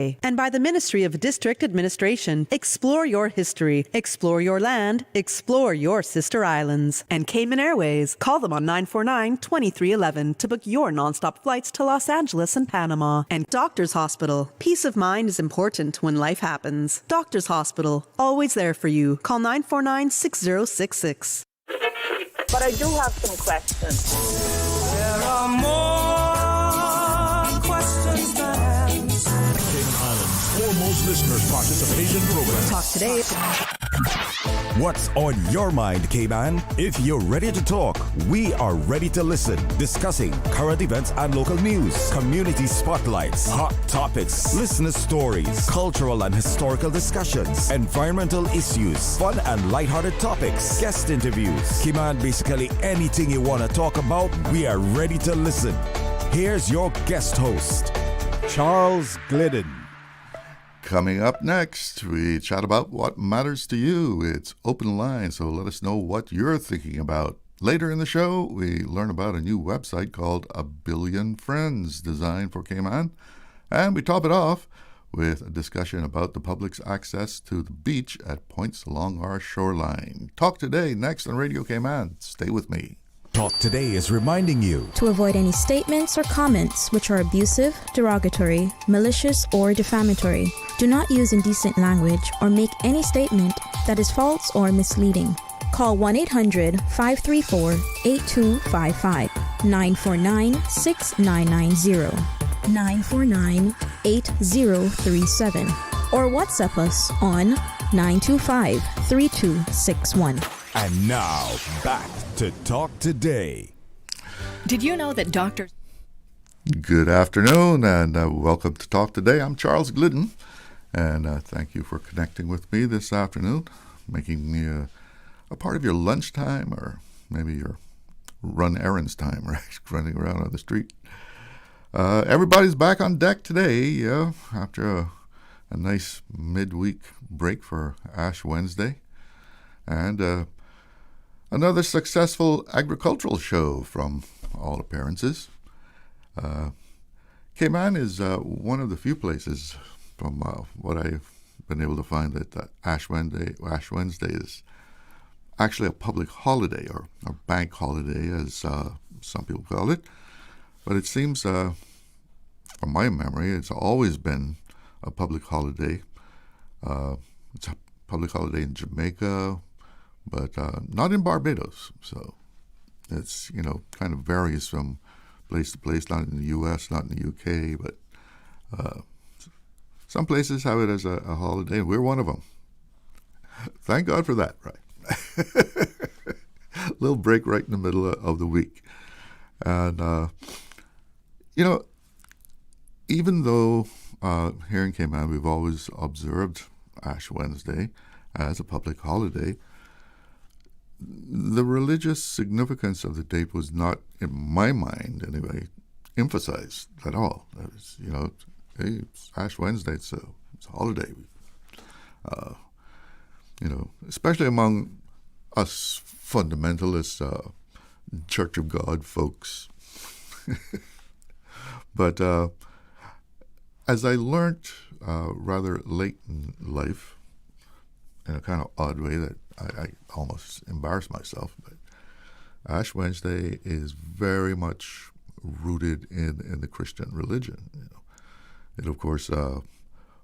And by the Ministry of District Administration. Explore your history, explore your land, explore your sister islands. And Cayman Airways. Call them on 949-2311 to book your nonstop flights to Los Angeles and Panama. And Doctors Hospital. Peace of mind is important when life happens. Doctors Hospital. Always there for you. Call 949-6066. But I do have some questions. There are more questions than answers. Cayman Islands' foremost listeners participation program. Talk today. What's on your mind, Cayman? If you're ready to talk, we are ready to listen. Discussing current events and local news, community spotlights, hot topics, listener stories, cultural and historical discussions, environmental issues, fun and lighthearted topics, guest interviews. Cayman, basically anything you want to talk about, we are ready to listen. Here's your guest host, Charles Glidden. Coming up next, we chat about what matters to you. It's open line, so let us know what you're thinking about. Later in the show, we learn about a new website called A Billion Friends, designed for Cayman. And we top it off with a discussion about the public's access to the beach at points along our shoreline. Talk today, next on Radio Cayman. Stay with me. Talk Today is reminding you to avoid any statements or comments which are abusive, derogatory, malicious, or defamatory. Do not use indecent language or make any statement that is false or misleading. Call 1-800-534-8255, 949-6990, 949-8037, or WhatsApp us on 925-3261. And now, back to Talk Today. Did you know that doctors... Good afternoon, and welcome to Talk Today. I'm Charles Glidden, and thank you for connecting with me this afternoon, making me a part of your lunchtime, or maybe your run errands time, right? Running around on the street. Everybody's back on deck today, after a nice midweek break for Ash Wednesday. And another successful agricultural show from all appearances. Cayman is one of the few places, from what I've been able to find, that Ash Wednesday is actually a public holiday, or a bank holiday, as some people call it. But it seems, from my memory, it's always been a public holiday. It's a public holiday in Jamaica, but not in Barbados. So it's, kind of varies from place to place, not in the U.S., not in the U.K., but some places have it as a holiday, and we're one of them. Thank God for that, right? Little break right in the middle of the week. And, even though here in Cayman we've always observed Ash Wednesday as a public holiday, the religious significance of the date was not, in my mind anyway, emphasized at all. It was, hey, it's Ash Wednesday, it's a holiday. Especially among us fundamentalists, Church of God folks. But as I learned rather late in life, in a kind of odd way that I almost embarrassed myself, but Ash Wednesday is very much rooted in the Christian religion. It, of course,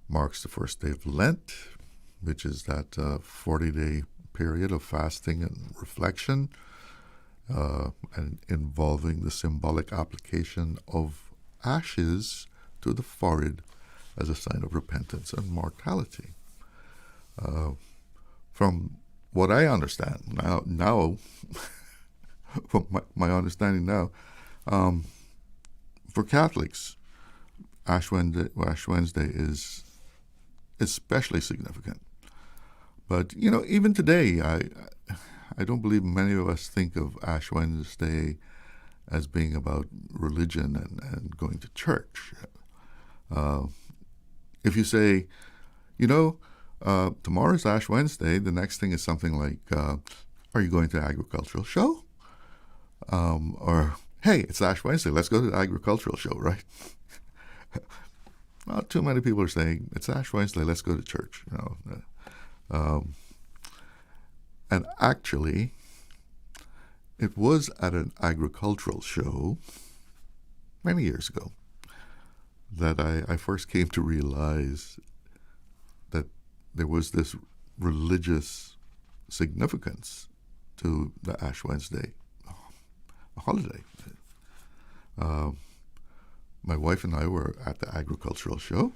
marks the first day of Lent, which is that 40-day period of fasting and reflection, and involving the symbolic application of ashes to the forehead as a sign of repentance and mortality. From what I understand now from my understanding now, for Catholics, Ash Wednesday is especially significant. But even today, I don't believe many of us think of Ash Wednesday as being about religion and going to church. If you say, tomorrow's Ash Wednesday, the next thing is something like, are you going to an agricultural show? Or, hey, it's Ash Wednesday, let's go to the agricultural show, right? not too many people are saying, it's Ash Wednesday, let's go to church. And actually, it was at an agricultural show many years ago that I first came to realize that there was this religious significance to the Ash Wednesday holiday. My wife and I were at the agricultural show,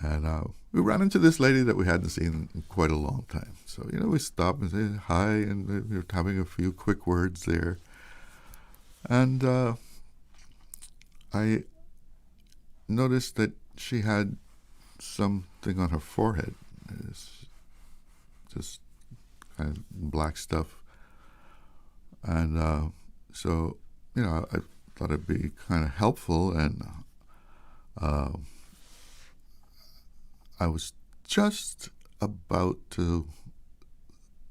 and we ran into this lady that we hadn't seen in quite a long time. So, we stopped and said hi, and we were having a few quick words there. And I noticed that she had something on her forehead. It's just kind of black stuff. And so, I thought it'd be kind of helpful, and I was just about to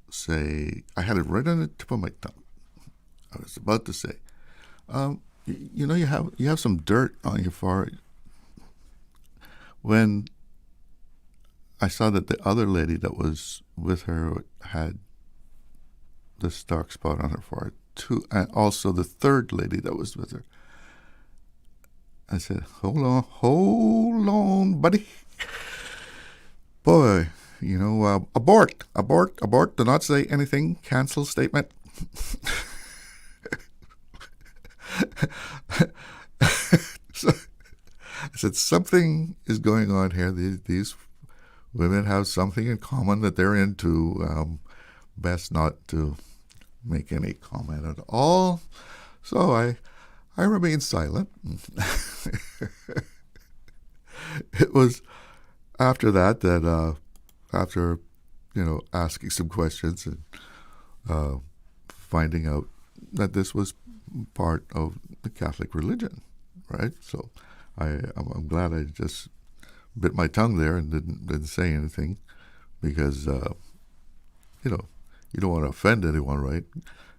say, I had it right on the tip of my tongue. I was about to say, you have some dirt on your forehead. When I saw that the other lady that was with her had this dark spot on her forehead too, and also the third lady that was with her. I said, hold on, buddy. Boy, abort, do not say anything, cancel statement. So I said, something is going on here. These women have something in common that they're into. Best not to make any comment at all. So I remained silent. It was after that after asking some questions and finding out that this was part of the Catholic religion, right? So I'm glad I just bit my tongue there and didn't say anything, because you don't want to offend anyone, right?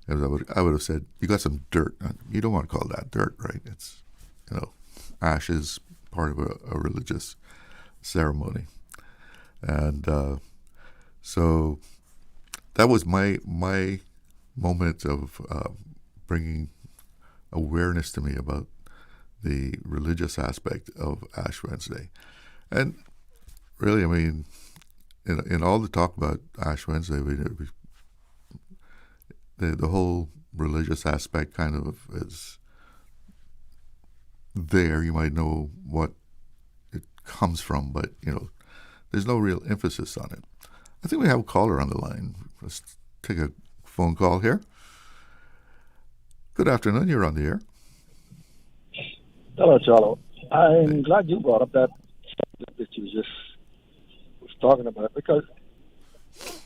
As I would have said, you got some dirt. You don't want to call that dirt, right? It's ash is part of a religious ceremony, and so that was my moment of bringing awareness to me about the religious aspect of Ash Wednesday. And really, I mean, in all the talk about Ash Wednesday, the whole religious aspect kind of is there. You might know what it comes from, but there's no real emphasis on it. I think we have a caller on the line. Let's take a phone call here. Good afternoon. You're on the air. Hello, Charlo. I'm glad you brought up that subject that you just was talking about, because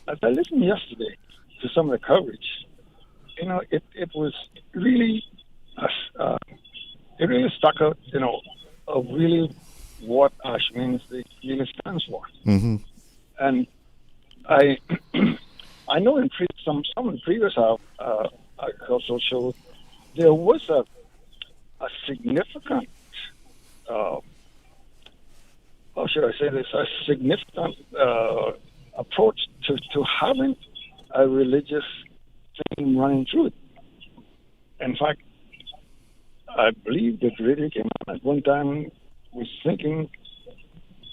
as I listened yesterday to some of the coverage, it was really, it really stuck out, of really what Ash Wednesday really stands for. Mm-hmm. And I know in some of the previous agricultural shows, there was a significant, how should I say this, a significant approach to having a religious thing running through it. In fact, I believe that Radio Cayman at one time was thinking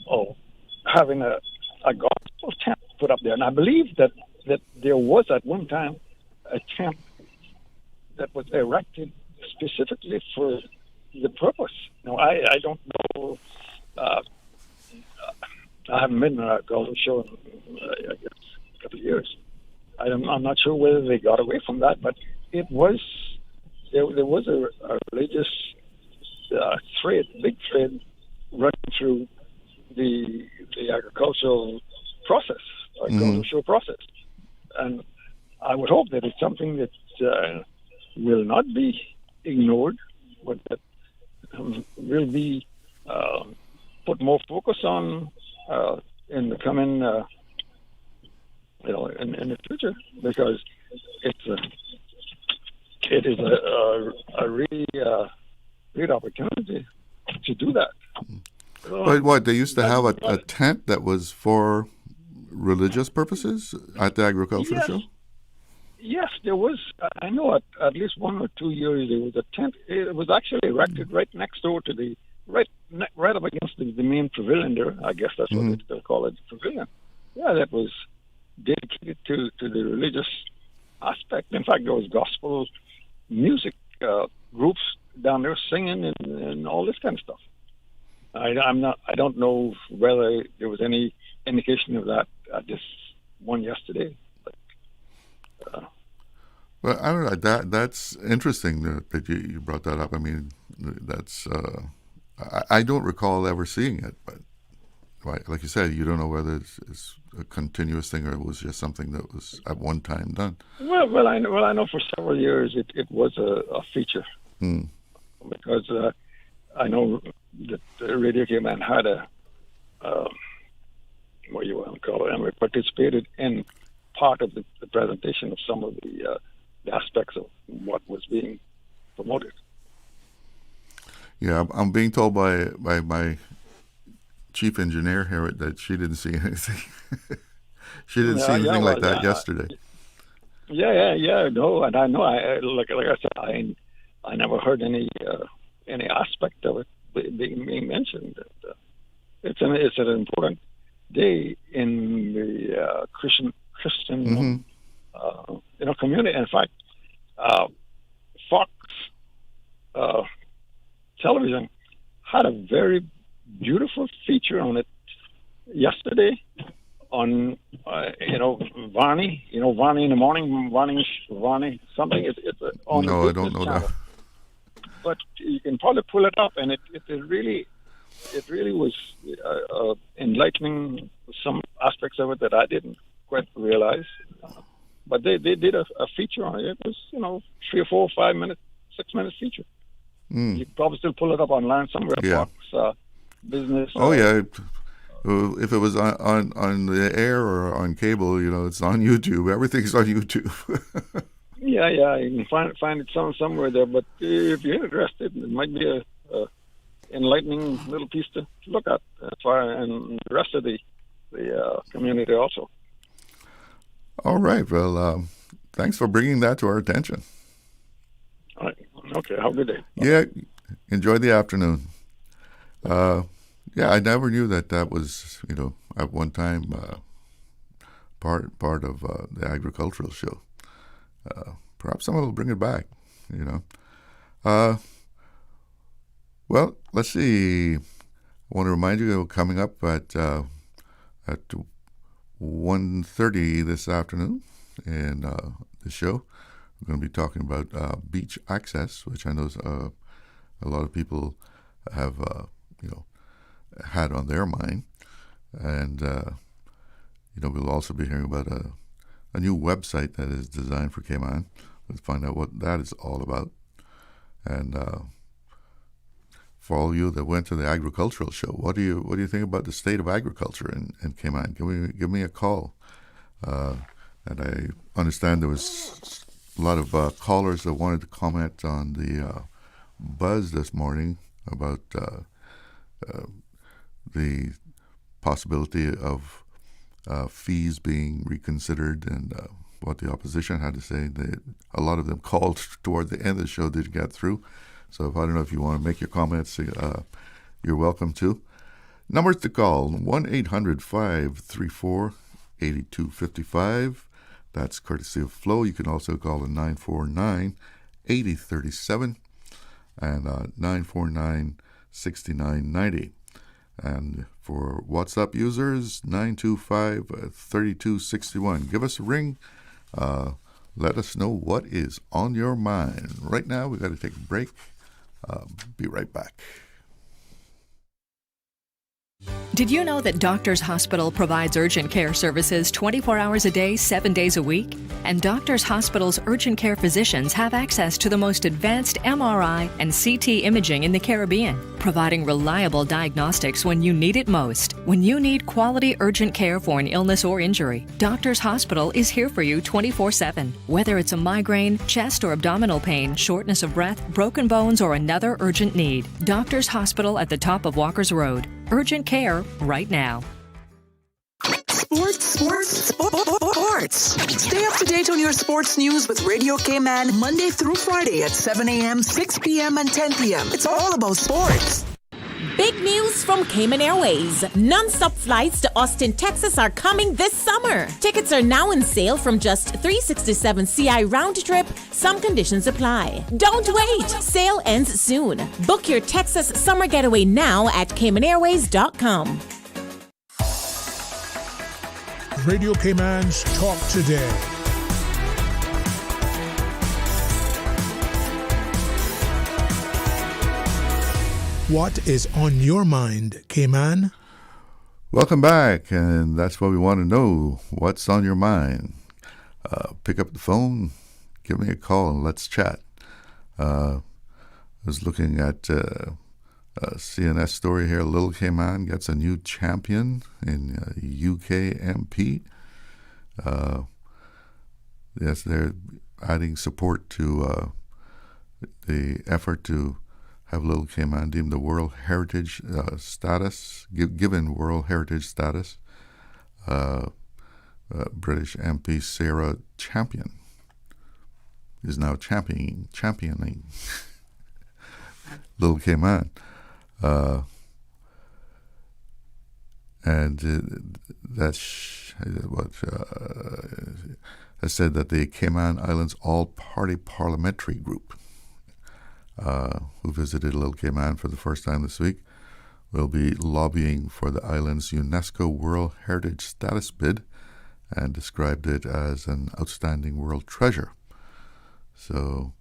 of having a gospel tent put up there. And I believe that there was at one time a tent that was erected specifically for the purpose. Now, I don't know. I haven't been to a golf show in, I guess, a couple of years. I'm not sure whether they got away from that, but it was there was a religious big thread running through the agricultural process, agricultural process, and I would hope that it's something that will not be ignored, but that will be put more focus on in the coming, in the future, because it is a really great opportunity to do that. But what, they used to have a tent that was for religious purposes at the agricultural Yes. show? Yes, there was. I know at least 1 or 2 years there was a tent. It was actually erected right next door to the right up against the main pavilion there. I guess that's what they call it, the pavilion. Yeah, that was dedicated to the religious aspect. In fact, there was gospel music groups down there singing and all this kind of stuff. I don't know whether there was any indication of that at this one yesterday. Well, I don't know. That's interesting that you brought that up. I mean, that's I don't recall ever seeing it, but right, like you said, you don't know whether it's a continuous thing or it was just something that was at one time done. Well, I know for several years it was a feature because I know that Radio Cayman had a what you want to call it, and we participated in part of the presentation of some of the aspects of what was being promoted. Yeah, I'm being told by my chief engineer here that she didn't see anything. She didn't see anything like that yesterday. Yeah. No, and I know. Like I said, I never heard any aspect of it being mentioned. It's an important day in the Christian community. In fact, Fox Television had a very beautiful feature on it yesterday on Varney. Varney in the morning, Varney something. It's on. No, I don't know channel. that. But you can probably pull it up, and it really was enlightening. Some aspects of it that I didn't quite realize. But they did a feature on it. It was 3 or 4 or 5 minutes, 6 minutes feature. You could probably still pull it up online somewhere. Yeah. Fox Business. Yeah. If it was on the air or on cable, it's on YouTube. Everything's on YouTube. Yeah. You can find it somewhere there. But if you're interested, it might be a enlightening little piece to look at and the rest of the community also. All right. Well, thanks for bringing that to our attention. All right. Okay. Have a good day. Yeah. Enjoy the afternoon. I never knew that was, at one time part of the agricultural show. Perhaps someone will bring it back, Well, let's see. I want to remind you, coming up at 1:30 this afternoon in the show, we're going to be talking about beach access, which I know a lot of people have, had on their mind. And, we'll also be hearing about a new website that is designed for Cayman. We'll find out what that is all about. And for all of you that went to the agricultural show, what do you think about the state of agriculture in Cayman? Give me a call. And I understand there was a lot of callers that wanted to comment on the buzz this morning about the possibility of fees being reconsidered and what the opposition had to say. A lot of them called toward the end of the show, didn't get through. So I don't know if you want to make your comments, you're welcome to. Numbers to call, 1-800-534-8255. That's courtesy of Flo. You can also call the 949-8037 and 949-6990. And for WhatsApp users, 925-3261. Give us a ring. Let us know what is on your mind. Right now, we've got to take a break. Be right back. Did you know that Doctors Hospital provides urgent care services 24 hours a day, 7 days a week? And Doctors Hospital's urgent care physicians have access to the most advanced MRI and CT imaging in the Caribbean, providing reliable diagnostics when you need it most. When you need quality urgent care for an illness or injury, Doctors Hospital is here for you 24/7. Whether it's a migraine, chest or abdominal pain, shortness of breath, broken bones, or another urgent need, Doctors Hospital at the top of Walker's Road. urgent care right now. Sports. Stay up to date on your sports news with Radio Cayman Monday through Friday at 7 a.m., 6 p.m., and 10 p.m. It's all about sports. Big news from Cayman Airways. Non-stop flights to Austin, Texas are coming this summer. Tickets are now on sale from just $367 CI round trip. Some conditions apply. Don't wait. Sale ends soon. Book your Texas summer getaway now at CaymanAirways.com. Radio Cayman's Talk Today. What is on your mind, Cayman? Welcome back, and that's what we want to know. What's on your mind? Pick up the phone, give me a call, and let's chat. I was looking at a CNS story here. Little Cayman gets a new champion in UKMP. Yes, they're adding support to the effort to have Little Cayman deemed the World Heritage status, given World Heritage status. British MP Sarah Champion is now championing Little Cayman. And that's what has said that the Cayman Islands All-Party Parliamentary Group, who visited Little Cayman for the first time this week, will be lobbying for the island's UNESCO World Heritage status bid and described it as an outstanding world treasure. So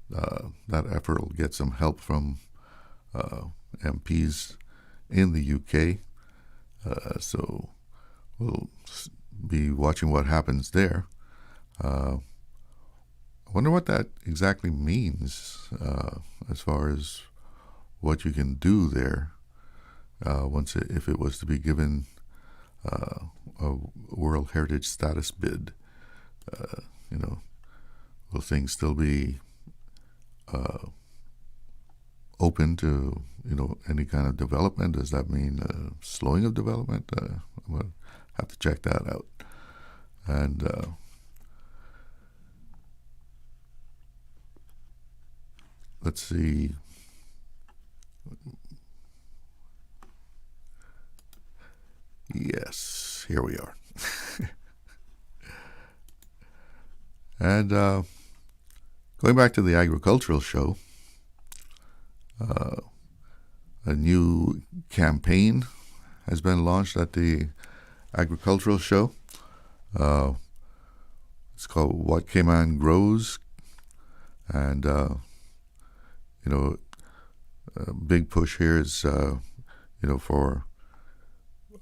that effort will get some help from MPs in the UK. So we'll be watching what happens there. I wonder what that exactly means as far as what you can do there if it was to be given a World Heritage status bid. Will things still be open to any kind of development? Does that mean slowing of development? We'll have to check that out. And let's see. Yes, here we are. And going back to the agricultural show, a new campaign has been launched at the agricultural show. It's called What Cayman Grows, and a big push here is for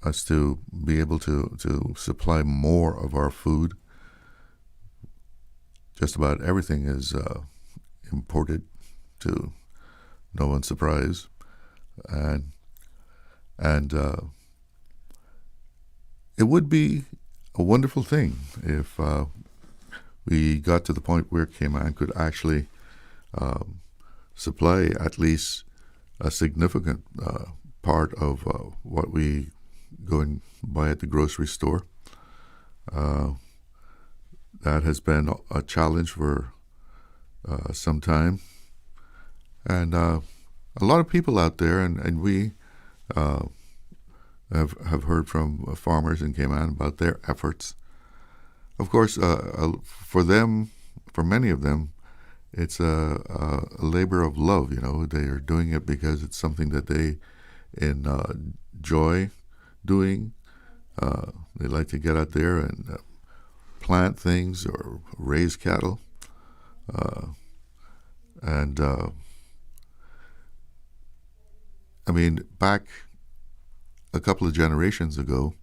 us to be able to supply more of our food. Just about everything is imported, to no one's surprise, and it would be a wonderful thing if we got to the point where Cayman could actually supply at least a significant part of what we go and buy at the grocery store. That has been a challenge for some time. And a lot of people out there, and we have heard from farmers in Cayman about their efforts. Of course, for many of them, it's a labor of love. They are doing it because it's something that they enjoy doing. They like to get out there and plant things or raise cattle. Back a couple of generations ago,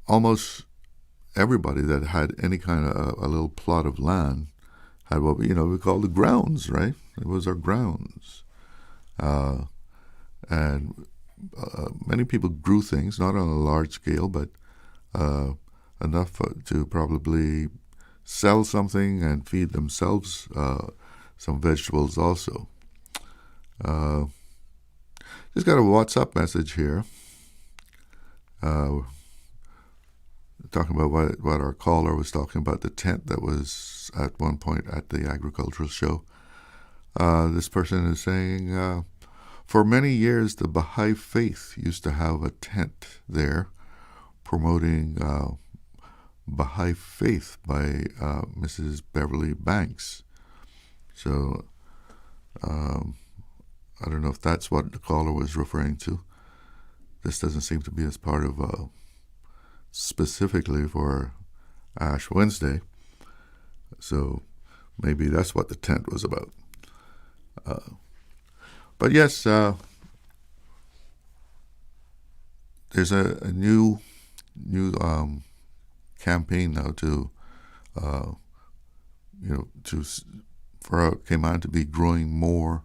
almost everybody that had any kind of a little plot of land had what we call the grounds, right? It was our grounds. And many people grew things, not on a large scale, but enough to probably sell something and feed themselves some vegetables also. Just got a WhatsApp message here. Talking about what our caller was talking about, the tent that was at one point at the agricultural show. This person is saying, for many years the Baha'i faith used to have a tent there promoting Baha'i faith by Mrs. Beverly Banks. So I don't know if that's what the caller was referring to. This doesn't seem to be as part of specifically for Ash Wednesday. So maybe that's what the tent was about. But yes, there's a new campaign now for Cayman to be growing more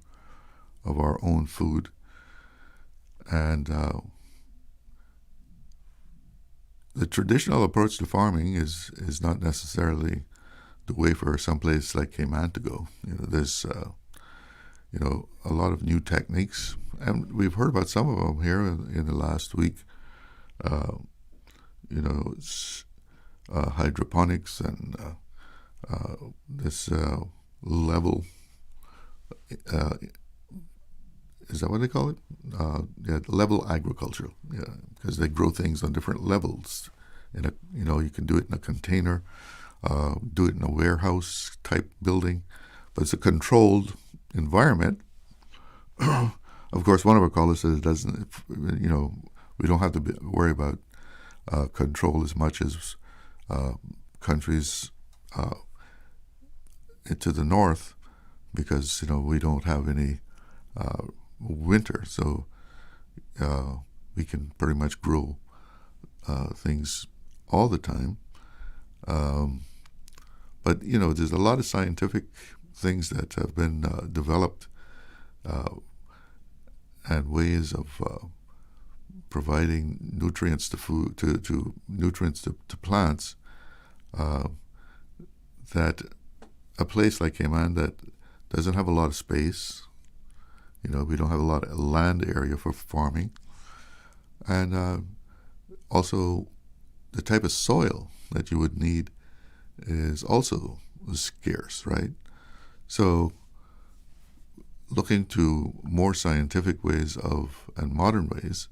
of our own food, and the traditional approach to farming is not necessarily the way for some place like Cayman to go. There's a lot of new techniques, and we've heard about some of them here in the last week. Hydroponics and this level. Is that what they call it? Level agriculture. Yeah, because they grow things on different levels. You can do it in a container, do it in a warehouse type building, but it's a controlled environment. Of course, one of our callers says it doesn't. We don't have to worry about control as much as countries to the north, because we don't have any winter, so we can pretty much grow things all the time. But there's a lot of scientific things that have been developed and ways of providing nutrients to food, to nutrients to plants, that a place like Cayman that doesn't have a lot of space, we don't have a lot of land area for farming, and also the type of soil that you would need is also scarce, right? So looking to more scientific ways and modern ways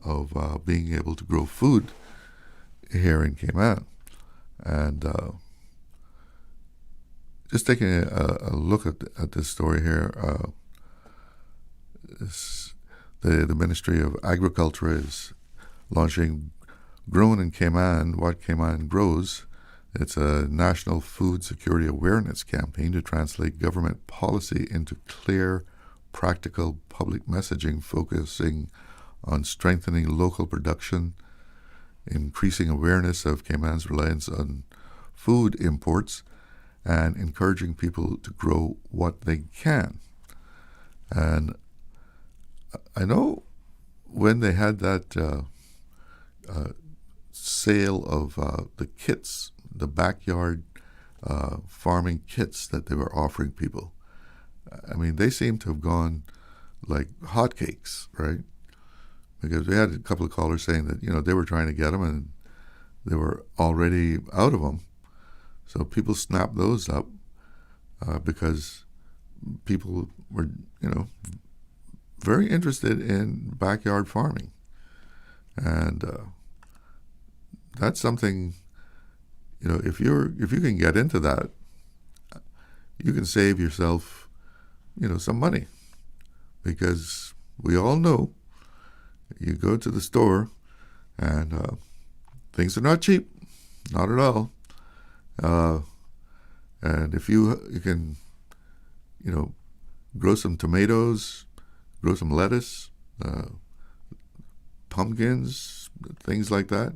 of being able to grow food here in Cayman. And just taking a look at this story here, the Ministry of Agriculture is launching Grown in Cayman, What Cayman Grows. It's a national food security awareness campaign to translate government policy into clear, practical public messaging focusing on strengthening local production, increasing awareness of Cayman's reliance on food imports, and encouraging people to grow what they can. And I know when they had that sale of the kits, the backyard farming kits that they were offering people, I mean, they seem to have gone like hotcakes, right? Because we had a couple of callers saying that, they were trying to get them and they were already out of them. So people snapped those up because people were, very interested in backyard farming. And that's something, if you can get into that, you can save yourself, some money. Because we all know you go to the store and things are not cheap, not at all. And if you can, grow some tomatoes, grow some lettuce, pumpkins, things like that,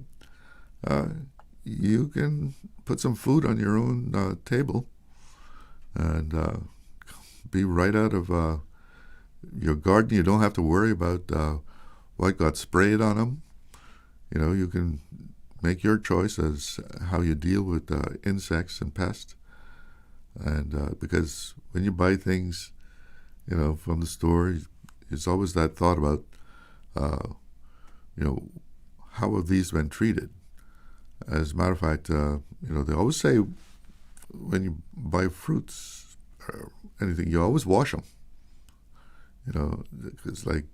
you can put some food on your own table and be right out of your garden. You don't have to worry about what got sprayed on them. You can make your choice as how you deal with insects and pests. And because when you buy things, from the store, it's always that thought about, how have these been treated? As a matter of fact, they always say when you buy fruits or anything, you always wash them. It's like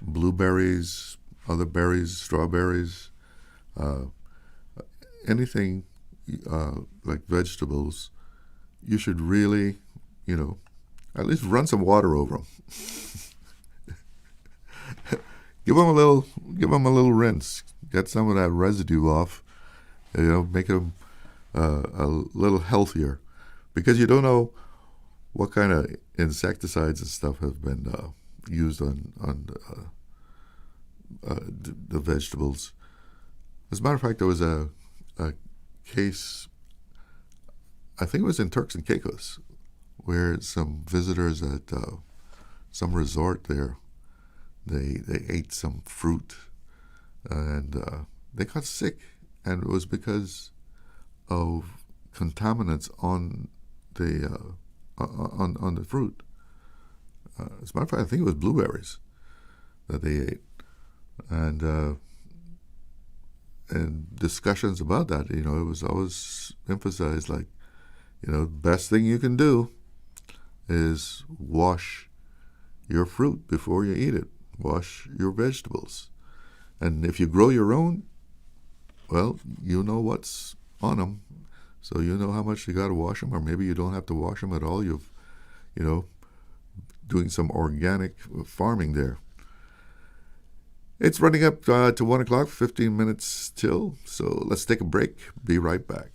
blueberries, other berries, strawberries, anything like vegetables, you should really, at least run some water over them. Give them a little rinse. Get some of that residue off. Make them a little healthier, because you don't know what kind of insecticides and stuff have been used on the vegetables. As a matter of fact, there was a case, I think it was in Turks and Caicos, where some visitors at some resort there, they ate some fruit and they got sick, and it was because of contaminants on the on the fruit. As a matter of fact, I think it was blueberries that they ate, and discussions about that, it was always emphasized, like, the best thing you can do is wash your fruit before you eat it. Wash your vegetables. And if you grow your own, well, you know what's on them. So you know how much you got to wash them, or maybe you don't have to wash them at all. You've, doing some organic farming there. It's running up to 1 o'clock, 15 minutes till. So let's take a break. Be right back.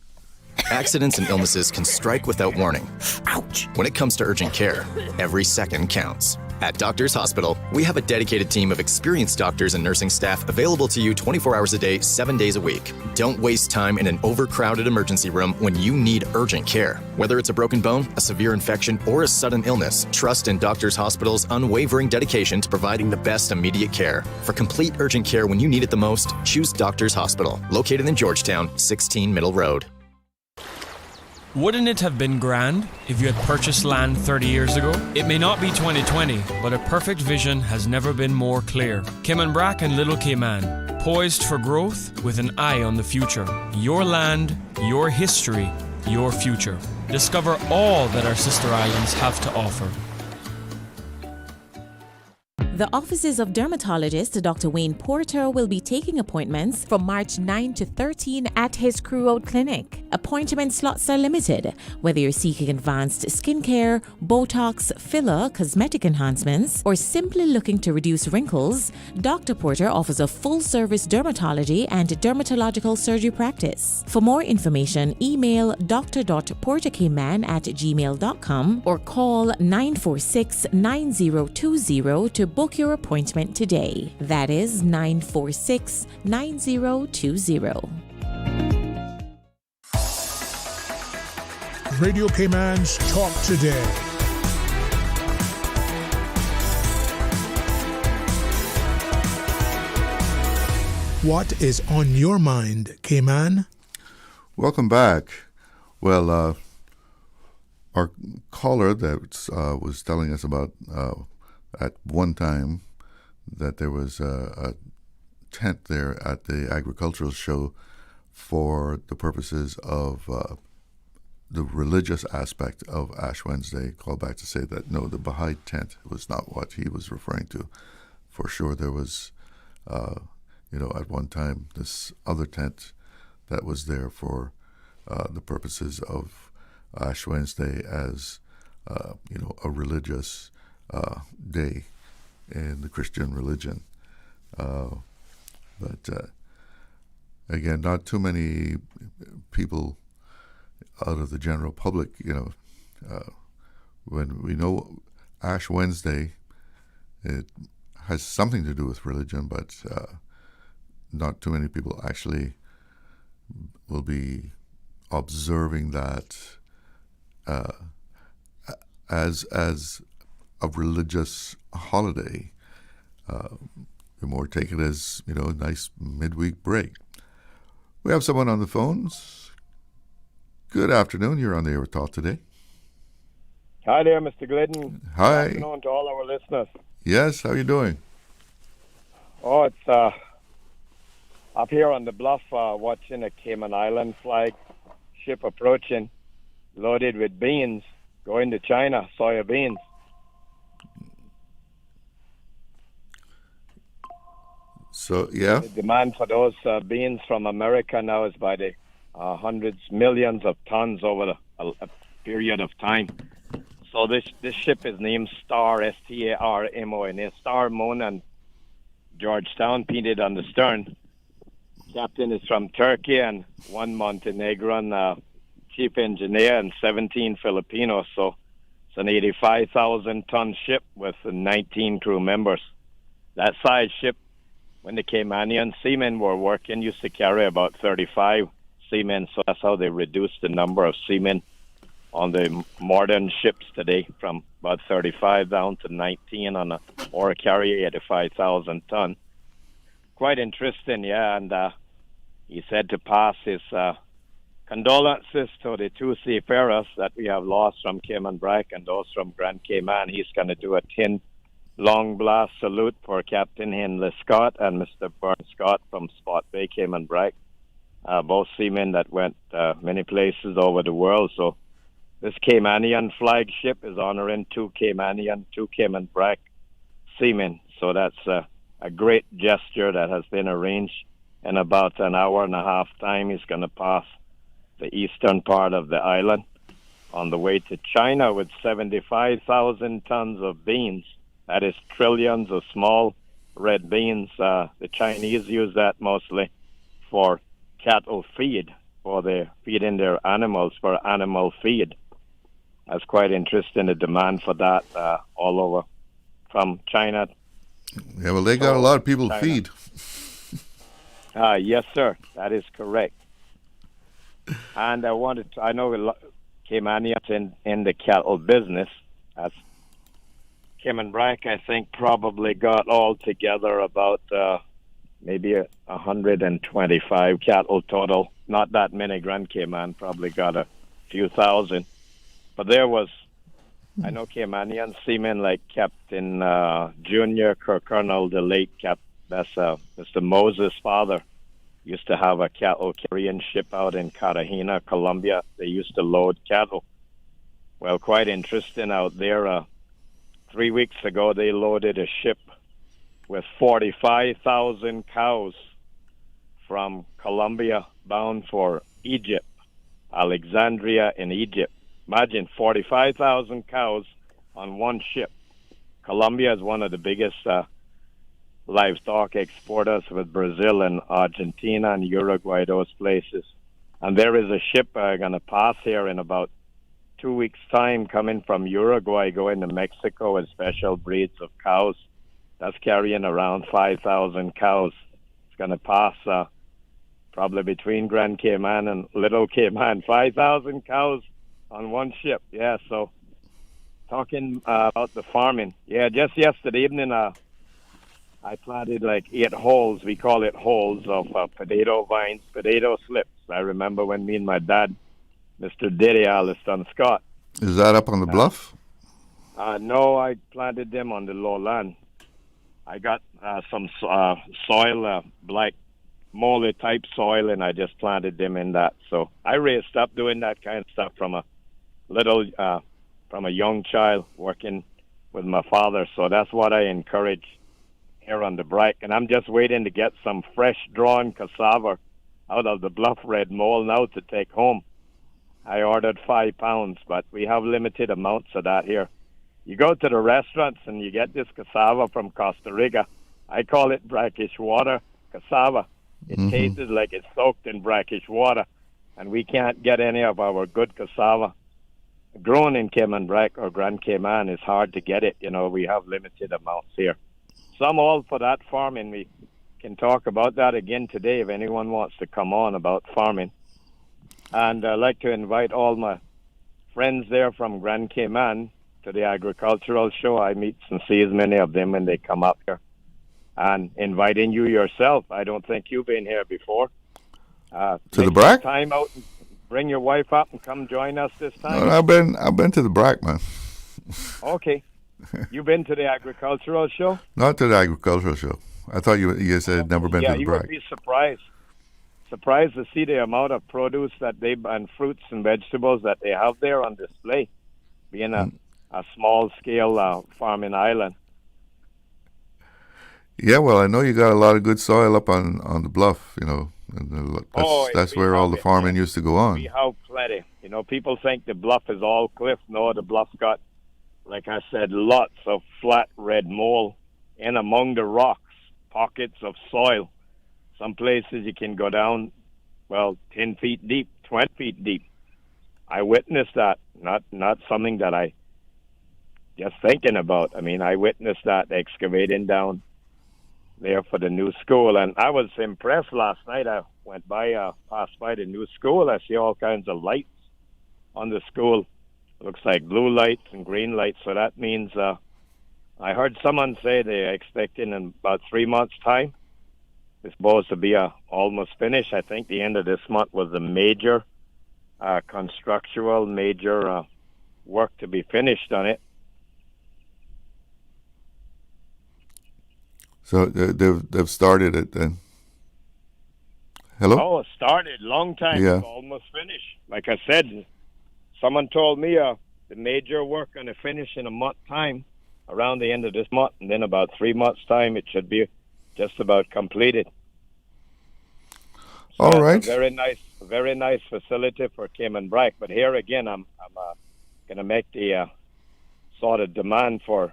Accidents and illnesses can strike without warning. Ouch! When it comes to urgent care, every second counts. At Doctors Hospital, we have a dedicated team of experienced doctors and nursing staff available to you 24 hours a day, 7 days a week. Don't waste time in an overcrowded emergency room when you need urgent care. Whether it's a broken bone, a severe infection, or a sudden illness, trust in Doctors Hospital's unwavering dedication to providing the best immediate care. For complete urgent care when you need it the most, choose Doctors Hospital, located in Georgetown, 16 Middle Road. Wouldn't it have been grand if you had purchased land 30 years ago? It may not be 2020, but a perfect vision has never been more clear. Cayman Brack and Little Cayman, poised for growth with an eye on the future. Your land, your history, your future. Discover all that our sister islands have to offer. The offices of dermatologist Dr. Wayne Porter will be taking appointments from March 9 to 13 at his Crew Road Clinic. Appointment slots are limited. Whether you're seeking advanced skincare, Botox, filler, cosmetic enhancements, or simply looking to reduce wrinkles, Dr. Porter offers a full-service dermatology and dermatological surgery practice. For more information, email dr.portercayman@gmail.com or call 946-9020 to book your appointment today. That is 946-9020. Radio Cayman's Talk Today. What is on your mind, Cayman? Welcome back. Well, our caller that was telling us about at one time that there was a tent there at the agricultural show for the purposes of the religious aspect of Ash Wednesday. Called back to say that no, the Baha'i tent was not what he was referring to. For sure, there was, at one time, this other tent that was there for the purposes of Ash Wednesday as, a religious day in the Christian religion. But again, not too many people out of the general public, when we know Ash Wednesday, it has something to do with religion, but not too many people actually will be observing that as a religious holiday. We more take it as, a nice midweek break. We have someone on the phones. Good afternoon. You're on the air with Talk Today. Hi there, Mr. Glidden. Hi. Good afternoon to all our listeners. Yes, how you doing? Oh, it's up here on the bluff watching a Cayman Island flag ship approaching, loaded with beans, going to China, soya beans. So, yeah? The demand for those beans from America now is by the hundreds, millions of tons over a period of time. So this ship is named Star, S-T-A-R-M-O-N, Star Moon and Georgetown painted on the stern. Captain is from Turkey and one Montenegrin chief engineer and 17 Filipinos. So it's an 85,000-ton ship with 19 crew members. That size ship, when the Caymanian seamen were working, used to carry about 35 seamen. So that's how they reduced the number of seamen on the modern ships today from about 35 down to 19 on a ore carrier, 85,000 ton. Quite interesting, yeah. And he said to pass his condolences to the two seafarers that we have lost from Cayman Brac and those from Grand Cayman. He's going to do a 10 long blast salute for Captain Henley Scott and Mr. Bern Scott from Spot Bay, Cayman Brac. Both seamen that went many places over the world. So this Caymanian flagship is honoring two Cayman Brac seamen. So that's a great gesture that has been arranged. In about an hour and a half time, he's going to pass the eastern part of the island on the way to China with 75,000 tons of beans. That is trillions of small red beans. The Chinese use that mostly for cattle feed, for their feeding their animals for animal feed. That's quite interesting, the demand for that all over from China. Yeah, well, they got a lot of people to feed. Yes, sir. That is correct. And I know Caymanians in the cattle business. That's Cayman Brac, I think, probably got all together about maybe 125 cattle total. Not that many. Grand Cayman probably got a few thousand. But there was, I know Caymanian seamen like Captain Junior Colonel, the late that's Mr. Moses' father, used to have a cattle carrying ship out in Cartagena, Colombia. They used to load cattle. Well, quite interesting out there. 3 weeks ago, they loaded a ship with 45,000 cows from Colombia bound for Egypt, Alexandria in Egypt. Imagine 45,000 cows on one ship. Colombia is one of the biggest livestock exporters with Brazil and Argentina and Uruguay, those places. And there is a ship going to pass here in about 2 weeks' time coming from Uruguay going to Mexico with special breeds of cows. That's carrying around 5,000 cows. It's going to pass probably between Grand Cayman and Little Cayman. 5,000 cows on one ship. Yeah, so talking about the farming. Yeah, just yesterday evening, I planted like 8 holes. We call it holes of potato vines, potato slips. I remember when me and my dad, Mr. Diddy Alliston Scott. Is that up on the bluff? No, I planted them on the lowland. I got some soil, black moldy type soil, and I just planted them in that. So I raised up doing that kind of stuff from a young child working with my father. So that's what I encourage here on the Brac. And I'm just waiting to get some fresh drawn cassava out of the bluff red mold now to take home. I ordered 5 pounds, but we have limited amounts of that here. You go to the restaurants and you get this cassava from Costa Rica. I call it brackish water cassava. It tastes like it's soaked in brackish water, and we can't get any of our good cassava grown in Cayman Brac or Grand Cayman. It's hard to get it. You know, we have limited amounts here. So I'm all for that farming. We can talk about that again today if anyone wants to come on about farming. And I'd like to invite all my friends there from Grand Cayman to the agricultural show. I meet and see as many of them when they come up here. And inviting you yourself. I don't think you've been here before. To the Brac? Time out and bring your wife up and come join us this time. No, I've been to the Brac, man. Okay. You been to the agricultural show? Not to the agricultural show. I thought you said never been to the you BRAC. would be surprised to see the amount of produce that and fruits and vegetables that they have there on display, being a small scale farming island. Yeah, well, I know you got a lot of good soil up on the bluff, and that's where all the farming used to go on. We have plenty. People think the bluff is all cliff. No, the bluff got, like I said, lots of flat red mold in among the rocks, pockets of soil. Some places you can go down, 10 feet deep, 20 feet deep. I witnessed that, not something that I just thinking about. I mean, I witnessed that excavating down there for the new school, and I was impressed last night. I went passed by the new school. I see all kinds of lights on the school. It looks like blue lights and green lights, so that means I heard someone say they're expecting in about 3 months' time. It's supposed to be almost finished. I think the end of this month was a major constructual, major work to be finished on it. So they've started it then. Hello? Oh, it started long time Yeah. ago, almost finished. Like I said, someone told me the major work going to finish in a month time, around the end of this month, and then about 3 months time it should be just about completed. So All right. It's a very nice facility for Cayman Brac. But here again, I'm going to make the sort of demand for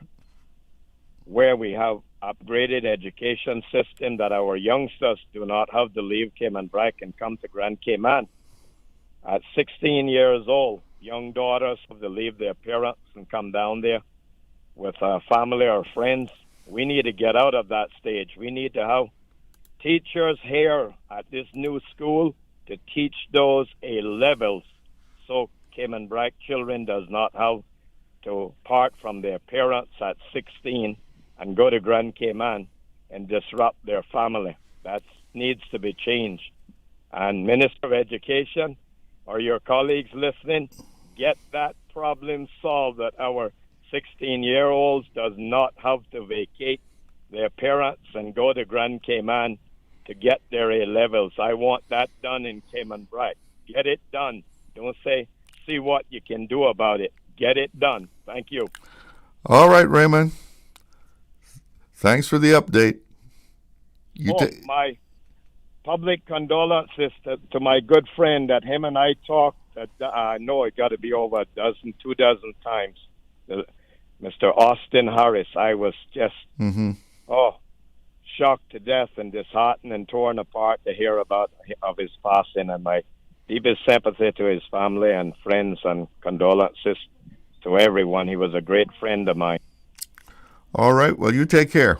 where we have upgraded education system that our youngsters do not have to leave Cayman Brac and come to Grand Cayman. At 16 years old, young daughters have to leave their parents and come down there with family or friends. We need to get out of that stage. We need to have teachers here at this new school to teach those A-levels so Cayman Brac children does not have to part from their parents at 16 and go to Grand Cayman and disrupt their family. That needs to be changed. And Minister of Education or your colleagues listening, get that problem solved that our 16-year-olds does not have to vacate their parents and go to Grand Cayman to get their A-levels. I want that done in Cayman Brac. Get it done. Don't say, see what you can do about it. Get it done. Thank you. All right, Raymond. Thanks for the update. My public condolences to my good friend that him and I talked. I know it got to be over 2 dozen times. Mr. Austin Harris. I was just shocked to death and disheartened and torn apart to hear of his passing, and my deepest sympathy to his family and friends and condolences to everyone. He was a great friend of mine. All right. Well, you take care.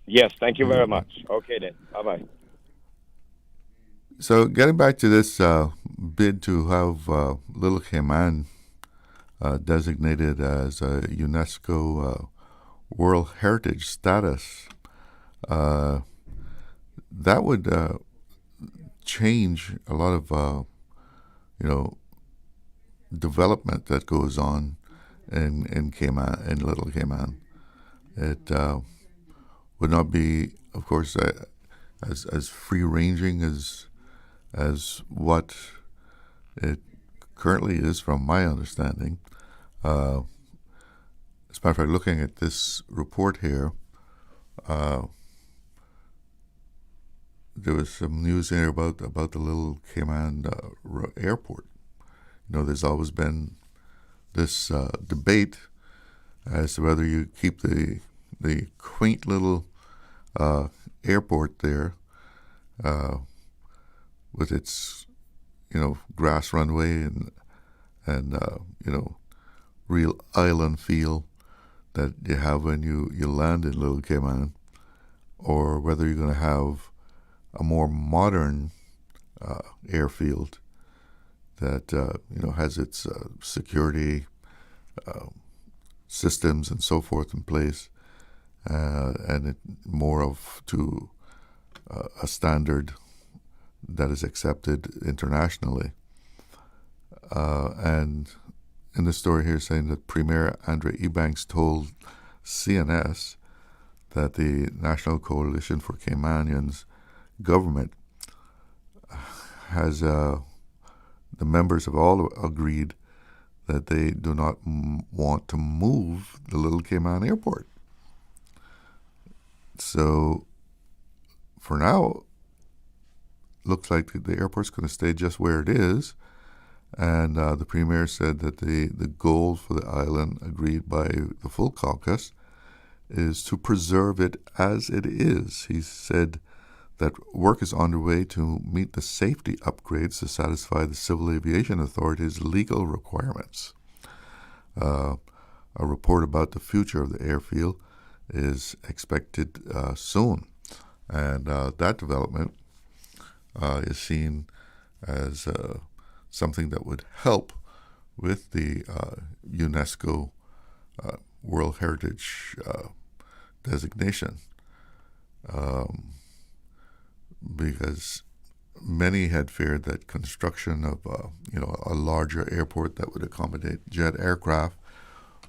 Yes, thank you very much. Okay, then. Bye-bye. So getting back to this bid to have Little Cayman designated as a UNESCO World Heritage status, that would change a lot of, development that goes on in Cayman, in Little Cayman. It would not be, of course, as free-ranging as what it currently is, from my understanding. As a matter of fact, looking at this report here, there was some news here about the Little Cayman airport. There's always been this debate as to whether you keep the quaint little airport there with its grass runway and real island feel that you have when you land in Little Cayman, or whether you're going to have a more modern airfield that has its security systems and so forth in place, and it more of to a standard that is accepted internationally. And in the story here saying that Premier Andre Ebanks told CNS that the National Coalition for Caymanians government has the members have all agreed that they do not want to move the Little Cayman Airport. So for now, looks like the airport's going to stay just where it is. And the Premier said that the goal for the island, agreed by the full caucus, is to preserve it as it is. He said that work is underway to meet the safety upgrades to satisfy the Civil Aviation Authority's legal requirements. A report about the future of the airfield is expected soon. And that development is seen as something that would help with the UNESCO World Heritage designation, because many had feared that construction of a larger airport that would accommodate jet aircraft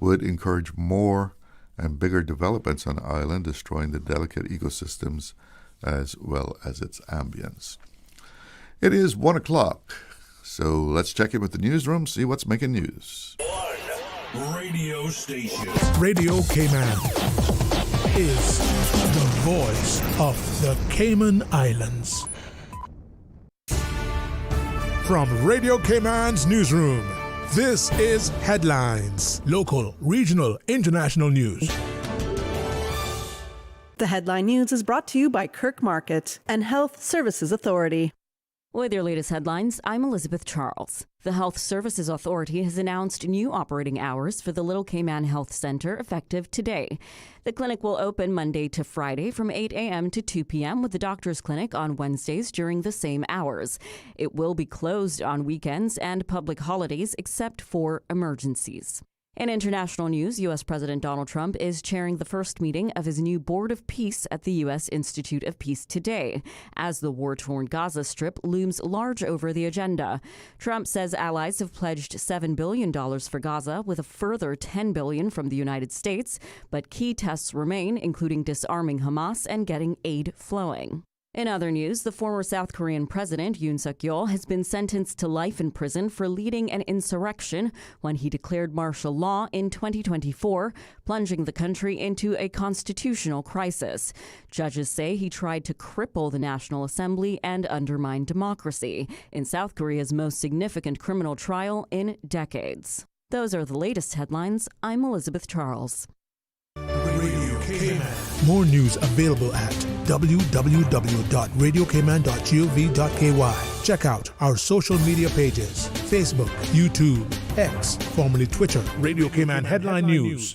would encourage more and bigger developments on the island, destroying the delicate ecosystems as well as its ambience. It is 1 o'clock, so let's check in with the newsroom, see what's making news. Radio station. Radio Cayman is the voice of the Cayman Islands. From Radio Cayman's newsroom, this is Headlines. Local, regional, international news. The Headline News is brought to you by Kirk Market and Health Services Authority. With your latest headlines, I'm Elizabeth Charles. The Health Services Authority has announced new operating hours for the Little Cayman Health Center effective today. The clinic will open Monday to Friday from 8 a.m. to 2 p.m. with the doctor's clinic on Wednesdays during the same hours. It will be closed on weekends and public holidays except for emergencies. In international news, U.S. President Donald Trump is chairing the first meeting of his new Board of Peace at the U.S. Institute of Peace today, as the war-torn Gaza Strip looms large over the agenda. Trump says allies have pledged $7 billion for Gaza, with a further $10 billion from the United States, but key tests remain, including disarming Hamas and getting aid flowing. In other news, the former South Korean president, Yoon Suk-yeol, has been sentenced to life in prison for leading an insurrection when he declared martial law in 2024, plunging the country into a constitutional crisis. Judges say he tried to cripple the National Assembly and undermine democracy in South Korea's most significant criminal trial in decades. Those are the latest headlines. I'm Elizabeth Charles. Radio Cayman. More news available at www.radiocayman.gov.ky. Check out our social media pages: Facebook, YouTube, X, formerly Twitter, Radio Cayman Headline News.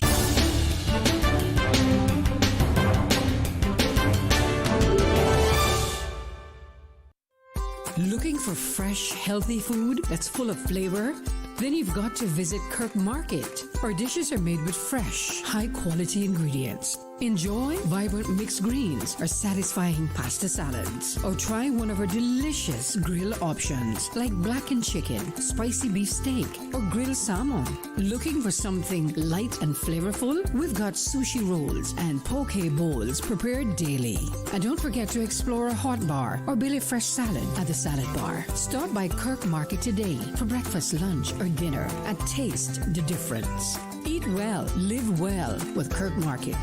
Looking for fresh, healthy food that's full of flavor? Then you've got to visit Kirk Market. Our dishes are made with fresh, high-quality ingredients. Enjoy vibrant mixed greens or satisfying pasta salads. Or try one of our delicious grill options like blackened chicken, spicy beef steak, or grilled salmon. Looking for something light and flavorful? We've got sushi rolls and poke bowls prepared daily. And don't forget to explore a hot bar or Billy Fresh salad at the salad bar. Stop by Kirk Market today for breakfast, lunch, or dinner and taste the difference. Eat well, live well with Kirk Market.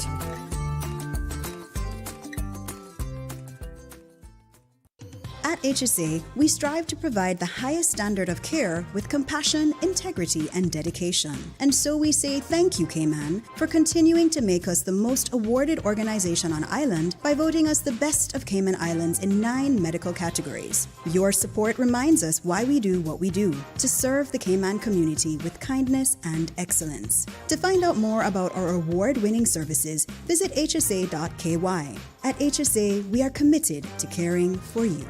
At HSA, we strive to provide the highest standard of care with compassion, integrity, and dedication. And so we say thank you, Cayman, for continuing to make us the most awarded organization on island by voting us the best of Cayman Islands in 9 medical categories. Your support reminds us why we do what we do, to serve the Cayman community with kindness and excellence. To find out more about our award-winning services, visit hsa.ky. At HSA, we are committed to caring for you.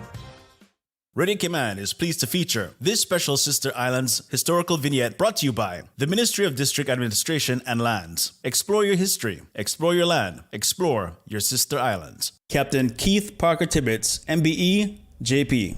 Radio Cayman is pleased to feature this special Sister Islands historical vignette brought to you by the Ministry of District Administration and Lands. Explore your history, explore your land, explore your Sister Islands. Captain Keith Parker Tibbetts, MBE, JP.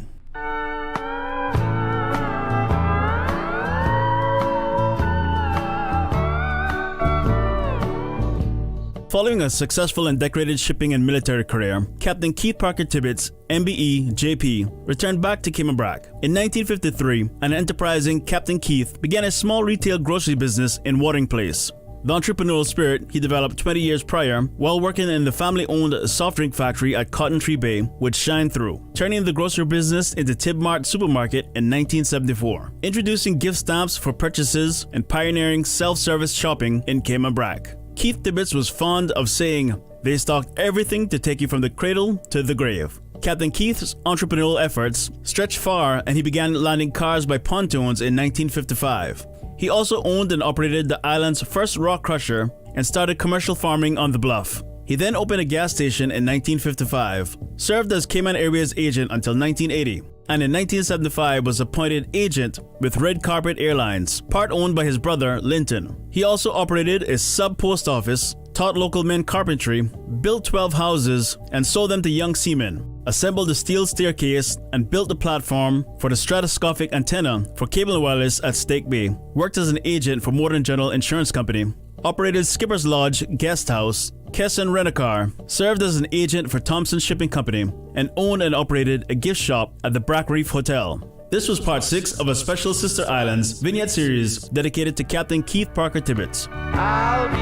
Following a successful and decorated shipping and military career, Captain Keith Parker Tibbets, MBE, JP, returned back to Cayman Brac. In 1953, an enterprising Captain Keith began a small retail grocery business in Watering Place. The entrepreneurial spirit he developed 20 years prior while working in the family-owned soft drink factory at Cotton Tree Bay would shine through, turning the grocery business into Tibmart Supermarket in 1974, introducing gift stamps for purchases and pioneering self-service shopping in Cayman Brac. Keith Tibbets was fond of saying, "They stocked everything to take you from the cradle to the grave." Captain Keith's entrepreneurial efforts stretched far, and he began landing cars by pontoons in 1955. He also owned and operated the island's first rock crusher and started commercial farming on the bluff. He then opened a gas station in 1955, served as Cayman Airways agent until 1980, and in 1975 was appointed agent with Red Carpet Airlines, part owned by his brother Linton. He also operated a sub-post office, taught local men carpentry, built 12 houses, and sold them to young seamen, assembled a steel staircase, and built the platform for the stratoscopic antenna for cable wireless at Stake Bay, worked as an agent for Modern General Insurance Company, operated Skipper's Lodge Guest House, Kesson Rent-A-Car, served as an agent for Thompson Shipping Company, and owned and operated a gift shop at the Brac Reef Hotel. This was part 6 of a special Sister Islands vignette series dedicated to Captain Keith Parker Tibbets. I'll be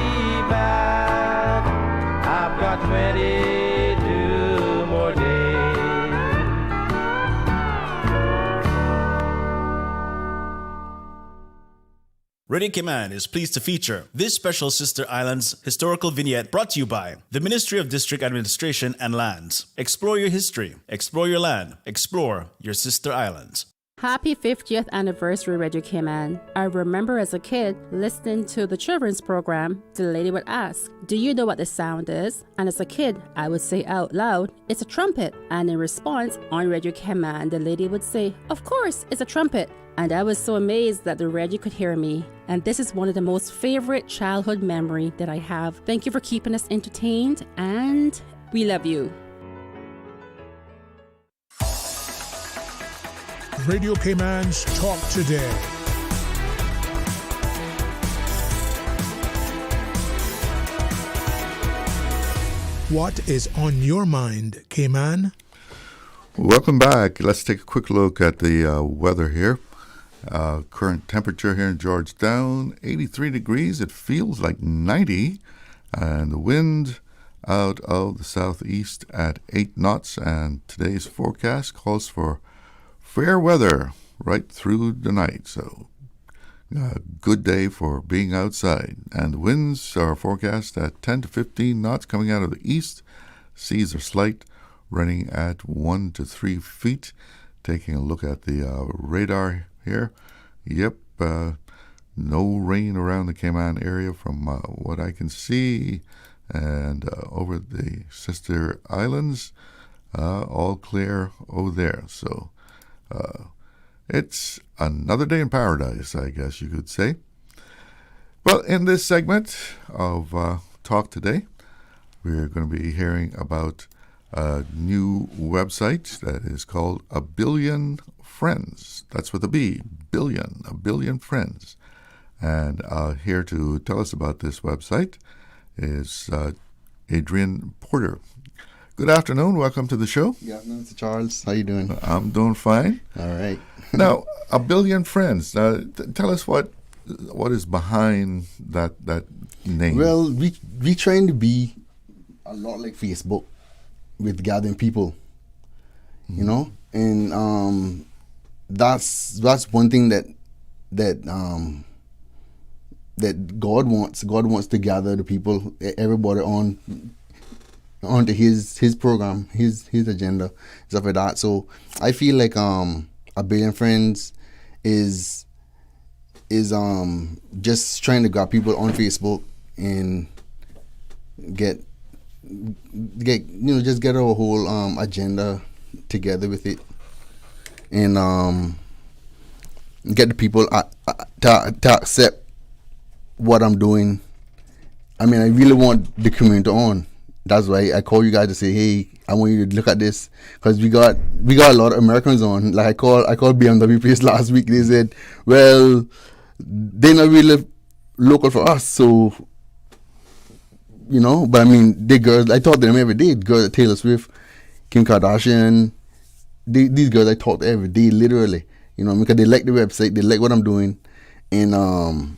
back. I've got 22 more days. Radio Cayman is pleased to feature this special Sister Islands historical vignette brought to you by the Ministry of District Administration and Lands. Explore your history, explore your land, explore your Sister Islands. Happy 50th anniversary, Radio Cayman. I remember as a kid listening to the children's program, the lady would ask, "Do you know what this sound is?" And as a kid, I would say out loud, "It's a trumpet." And in response, on Radio Cayman, the lady would say, "Of course, it's a trumpet." And I was so amazed that the radio could hear me. And this is one of the most favorite childhood memory that I have. Thank you for keeping us entertained, and we love you. Radio Cayman's Talk Today. What is on your mind, Cayman? Welcome back. Let's take a quick look at the weather here. Current temperature here in Georgetown, 83 degrees. It feels like 90. And the wind out of the southeast at 8 knots. And today's forecast calls for fair weather right through the night. So a good day for being outside. And the winds are forecast at 10 to 15 knots coming out of the east. Seas are slight, running at 1 to 3 feet. Taking a look at the radar here. Yep, no rain around the Cayman area from what I can see. And over the Sister Islands, all clear over there. So it's another day in paradise, I guess you could say. Well, in this segment of Talk Today, we're going to be hearing about a new website that is called A Billion Friends. That's with a B, billion, A Billion Friends. And here to tell us about this website is Adrian Porter. Good afternoon. Welcome to the show. Good afternoon, Mr. Charles. How you doing? I'm doing fine. All right. Now, A Billion Friends. Tell us what is behind that name. Well, we trying to be a lot like Facebook with gathering people, you know, and that's one thing that God wants. God wants to gather the people, everybody onto his program, his agenda, stuff like that. So I feel like A Billion Friends is just trying to grab people on Facebook and get just get our whole agenda together with it, and get the people to accept what I'm doing. I mean, I really want the community on. That's why I call you guys to say, hey, I want you to look at this, because we got a lot of Americans on. Like I called BMW place last week. They said, well, they're not really local for us, so But I mean, the girls, I talk to them every day. Girls like Taylor Swift, Kim Kardashian, these girls I talk to every day, literally. Because they like the website, they like what I'm doing, and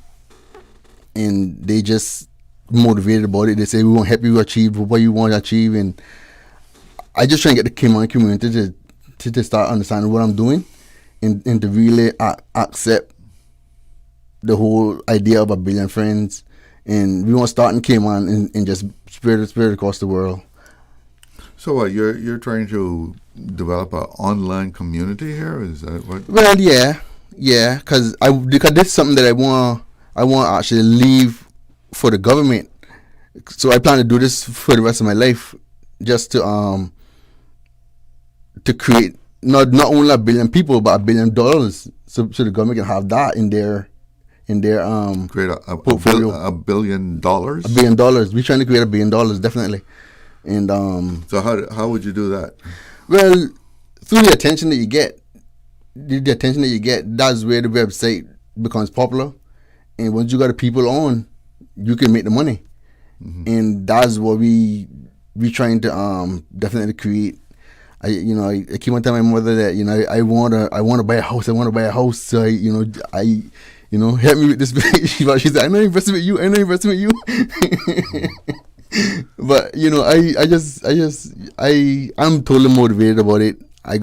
they just motivated about it. They say, we want to help you achieve what you want to achieve, and I just try and get the Cayman community to start understanding what I'm doing, and to really accept the whole idea of a billion friends. And we want to start in Cayman and just spread it across the world. So what, you're trying to develop an online community here? Is that what? Well, yeah, because this is something that I want to actually leave for the government. So I plan to do this for the rest of my life, just to create not only a billion people, but $1 billion, so the government can have that in their create portfolio. $1 billion. $1 billion. We're trying to create $1 billion, definitely. And so how would you do that? Well, through the attention that you get, that's where the website becomes popular. And once you got the people on, you can make the money. Mm-hmm. And that's what we trying to definitely create. I keep on telling my mother that I want to buy a house. I want to buy a house. So help me with this. She said, I'm not investing with you. But I'm totally motivated about it. I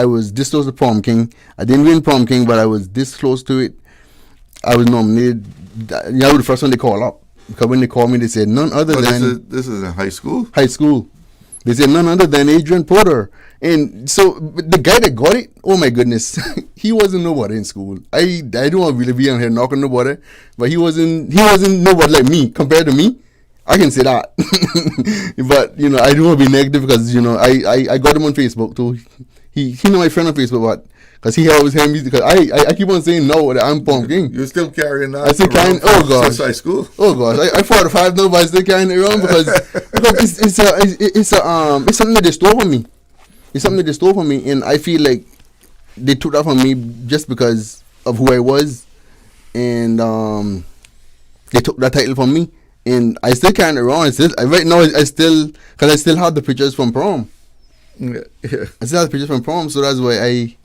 was this close to prom king. I didn't win prom king, but I was this close to it. I was nominated. I was the first one they call up, because when they called me, they said none other than this is in high school. They said none other than Adrian Porter. And so the guy that got it, oh my goodness, he wasn't nobody in school. I don't want to really be on here knocking nobody, but he wasn't nobody like me compared to me. I can say that. But I don't want to be negative, because I got him on Facebook too. He know my friend on Facebook, but because he always hear me, because I keep on saying no, that I'm prom king. You're still carrying that? I still carrying. Oh gosh, since high school. Oh gosh, I 45 now, but I still carrying it around because it's something that they stole from me. It's something that they stole from me, and I feel like they took that from me just because of who I was, and they took that title from me, and I still carrying it around. Right now, because I still have the pictures from prom. Yeah. I still have the pictures from prom, so that's why I.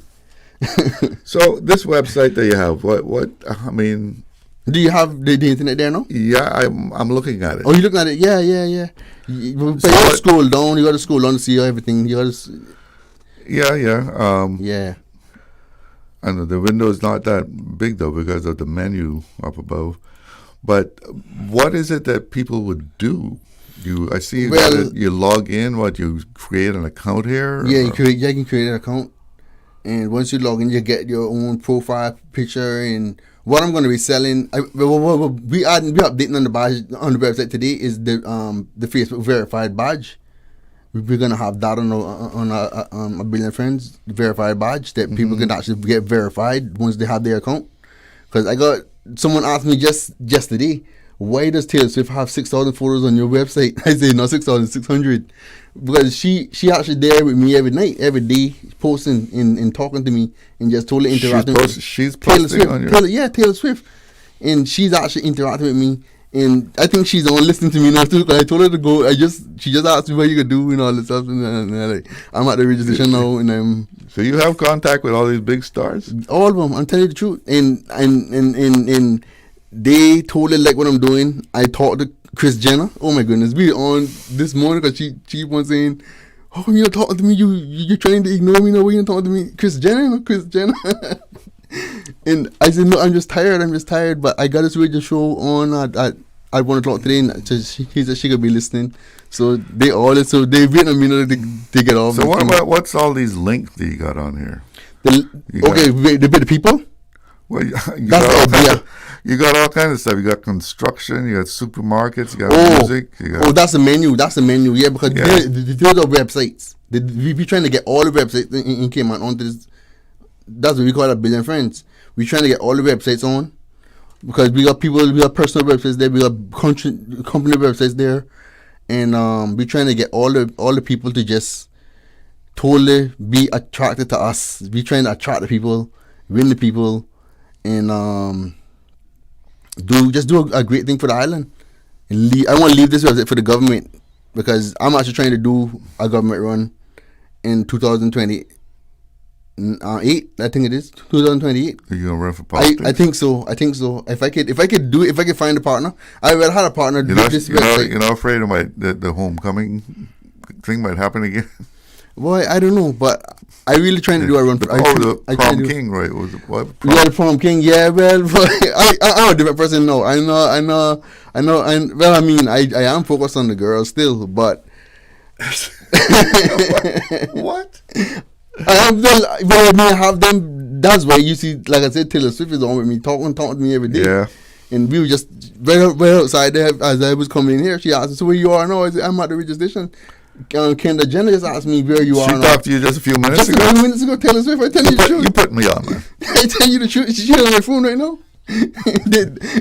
So this website that you have, what I mean, do you have the internet there now? Yeah, I'm looking at it. Oh, you looking at it? Yeah. But you got to scroll down. You got to scroll down to see everything. You got to. Yeah. Yeah. And the window is not that big though, because of the menu up above. But what is it that people would do? I see you log in. You create an account here? Yeah, you can create an account. And once you log in, you get your own profile picture. And what I'm going to be selling, we updating on the badge on the website today is the Facebook verified badge. We're going to have that on a billion friends verified badge that people can actually get verified once they have their account. Because someone asked me just today, why does Taylor Swift have 6,000 photos on your website? I say no, 6,600. Because she actually there with me every night, every day, posting and talking to me and just totally interacting. She's posting on your... Taylor Swift. And she's actually interacting with me. And I think she's the one listening to me now too, because I told her to go. She just asked me what you could do and all this stuff. And I'm at the radio station now, and I'm... So you have contact with all these big stars? All of them, I'm telling you the truth. And they totally like what I'm doing. I talked to Kris Jenner. Oh my goodness, we on this morning because she was saying, "How come you're talking to me? You're trying to ignore me now. Why you not talking to me, Kris Jenner?" And I said, "No, I'm just tired. But I got this radio show on at 1 o'clock today, and she said she could be listening. So they wait a minute to get off." So what's all these links that you got on here? The people. Well, you got all kinds of stuff. You got construction, you got supermarkets, you got music. That's the menu. Yeah, because these are websites. We're trying to get all the websites in Cayman onto this. That's what we call a billion friends. We're trying to get all the websites on, because we got personal websites there, we got company websites there, and we're trying to get all the people to just totally be attracted to us. We're trying to attract the people, win the people, and do a great thing for the island. I want to leave this website for the government because I'm actually trying to do a government run in 2028. I think it is 2028. Are you gonna run for politics? I think so. If I could do it, if I could find a partner, I would have had a partner. You're not afraid of the homecoming thing might happen again? Boy, I don't know, but I really trying to do a run for the prom king, right? Was it what? Yeah, the prom king. Yeah, well, I'm a different person. No, I know. Well, I mean, I am focused on the girls still, but what? I have them. That's why you see, like I said, Taylor Swift is on with me, talking to me every day. Yeah. And we were just right outside there as I was coming in here. She asked me, "So where you are now?" I said, "I'm at the radio station." Kendall Jenner just asked me where you are. She talked to you just a few minutes ago. Just a few minutes ago, Taylor Swift. I tell you the truth. You put me on, man. I tell you the truth. She's on my phone right now. And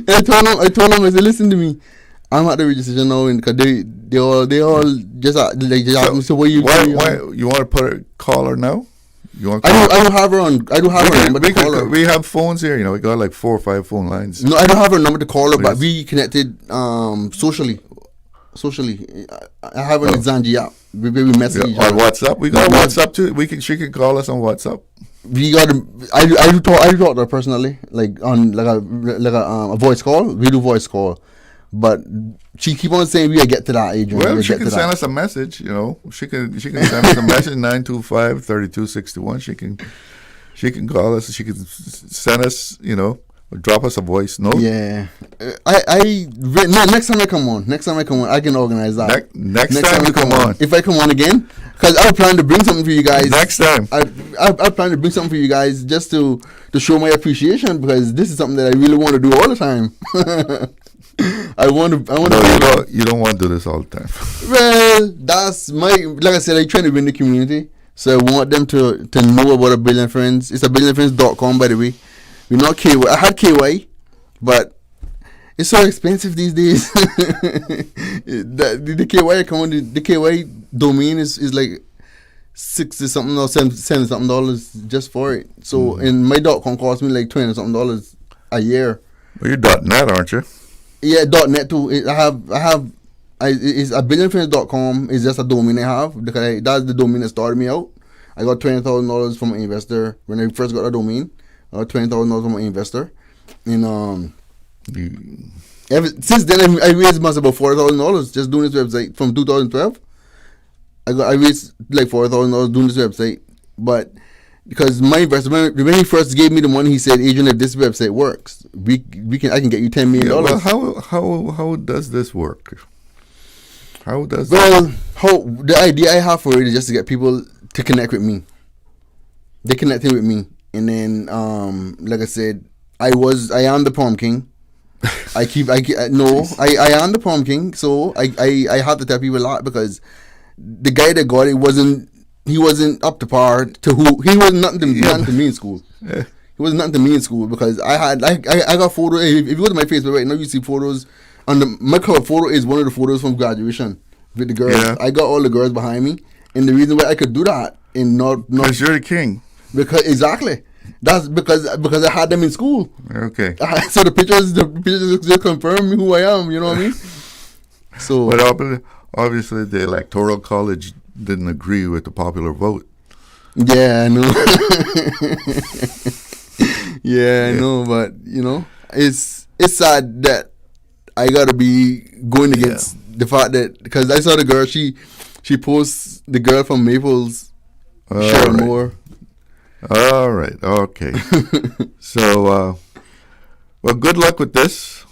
I told him, I said, "Listen to me. I'm at the radio station now, and because they all just asked me, so where you? Why you want to call her now? You want? I don't have her on. I don't have her number to call her. We have phones here. We got like 4 or 5 phone lines. No, I don't have her number to call her, but we connected socially. I have her in Zanji app. We message each other on WhatsApp. We got WhatsApp too. She can call us on WhatsApp. We got. I do talk to her personally, like on like a voice call. We do voice call, but she keep on saying we gotta get to that, Adrian. Well, she can send us a message. She can send us a message 925-3261. She can call us. She can send us. Drop us a voice note. Yeah, next time I come on, I can organize that. Next time you come on, if I come on again, because I plan to bring something for you guys. Next time, I plan to bring something for you guys just to show my appreciation, because this is something that I really want to do all the time. I want to. You don't want to do this all the time. Well, that's like I said, I'm trying to win the community, so I want them to know about A Billion Friends. It's abillionfriends.com, by the way. We're not KY. I had KY, but it's so expensive these days. the KY account, the KY domain is like $60 something or $70 something just for it. So and my .com cost me like $20 something a year. Well, you're .net, aren't you? Yeah, .net too. It's abillionfriends.com is just a domain I have because that's the domain that started me out. I got $20,000 from an investor when I first got a domain. $20,000 from an investor, and since then I raised about $4,000 just doing this website. From 2012, I raised like $4,000 doing this website. But because my investor, when he first gave me the money, he said, "Adrian, if this website works, I can get you $10 million." Well, how does this work? The idea I have for it is just to get people to connect with me. They connected with me. And then, like I said, I am the prom king. I am the prom king. So I have to tell people a lot because the guy that got it he wasn't up to par to who he was nothing to me in school. Yeah. He was nothing to me in school because I got photos. If you go to my Facebook right now, you see photos. My cover photo is one of the photos from graduation with the girls. Yeah. I got all the girls behind me, and the reason why I could do that and not because you're the king. Because exactly, that's because I had them in school. Okay. So the pictures just confirm who I am. You know what I mean? So, but obviously the Electoral College didn't agree with the popular vote. Yeah, I know. I know, but it's sad that I gotta be going against the fact that because I saw the girl, she posts the girl from Maples, Sharon Moore. All right. Okay. So, well, good luck with this,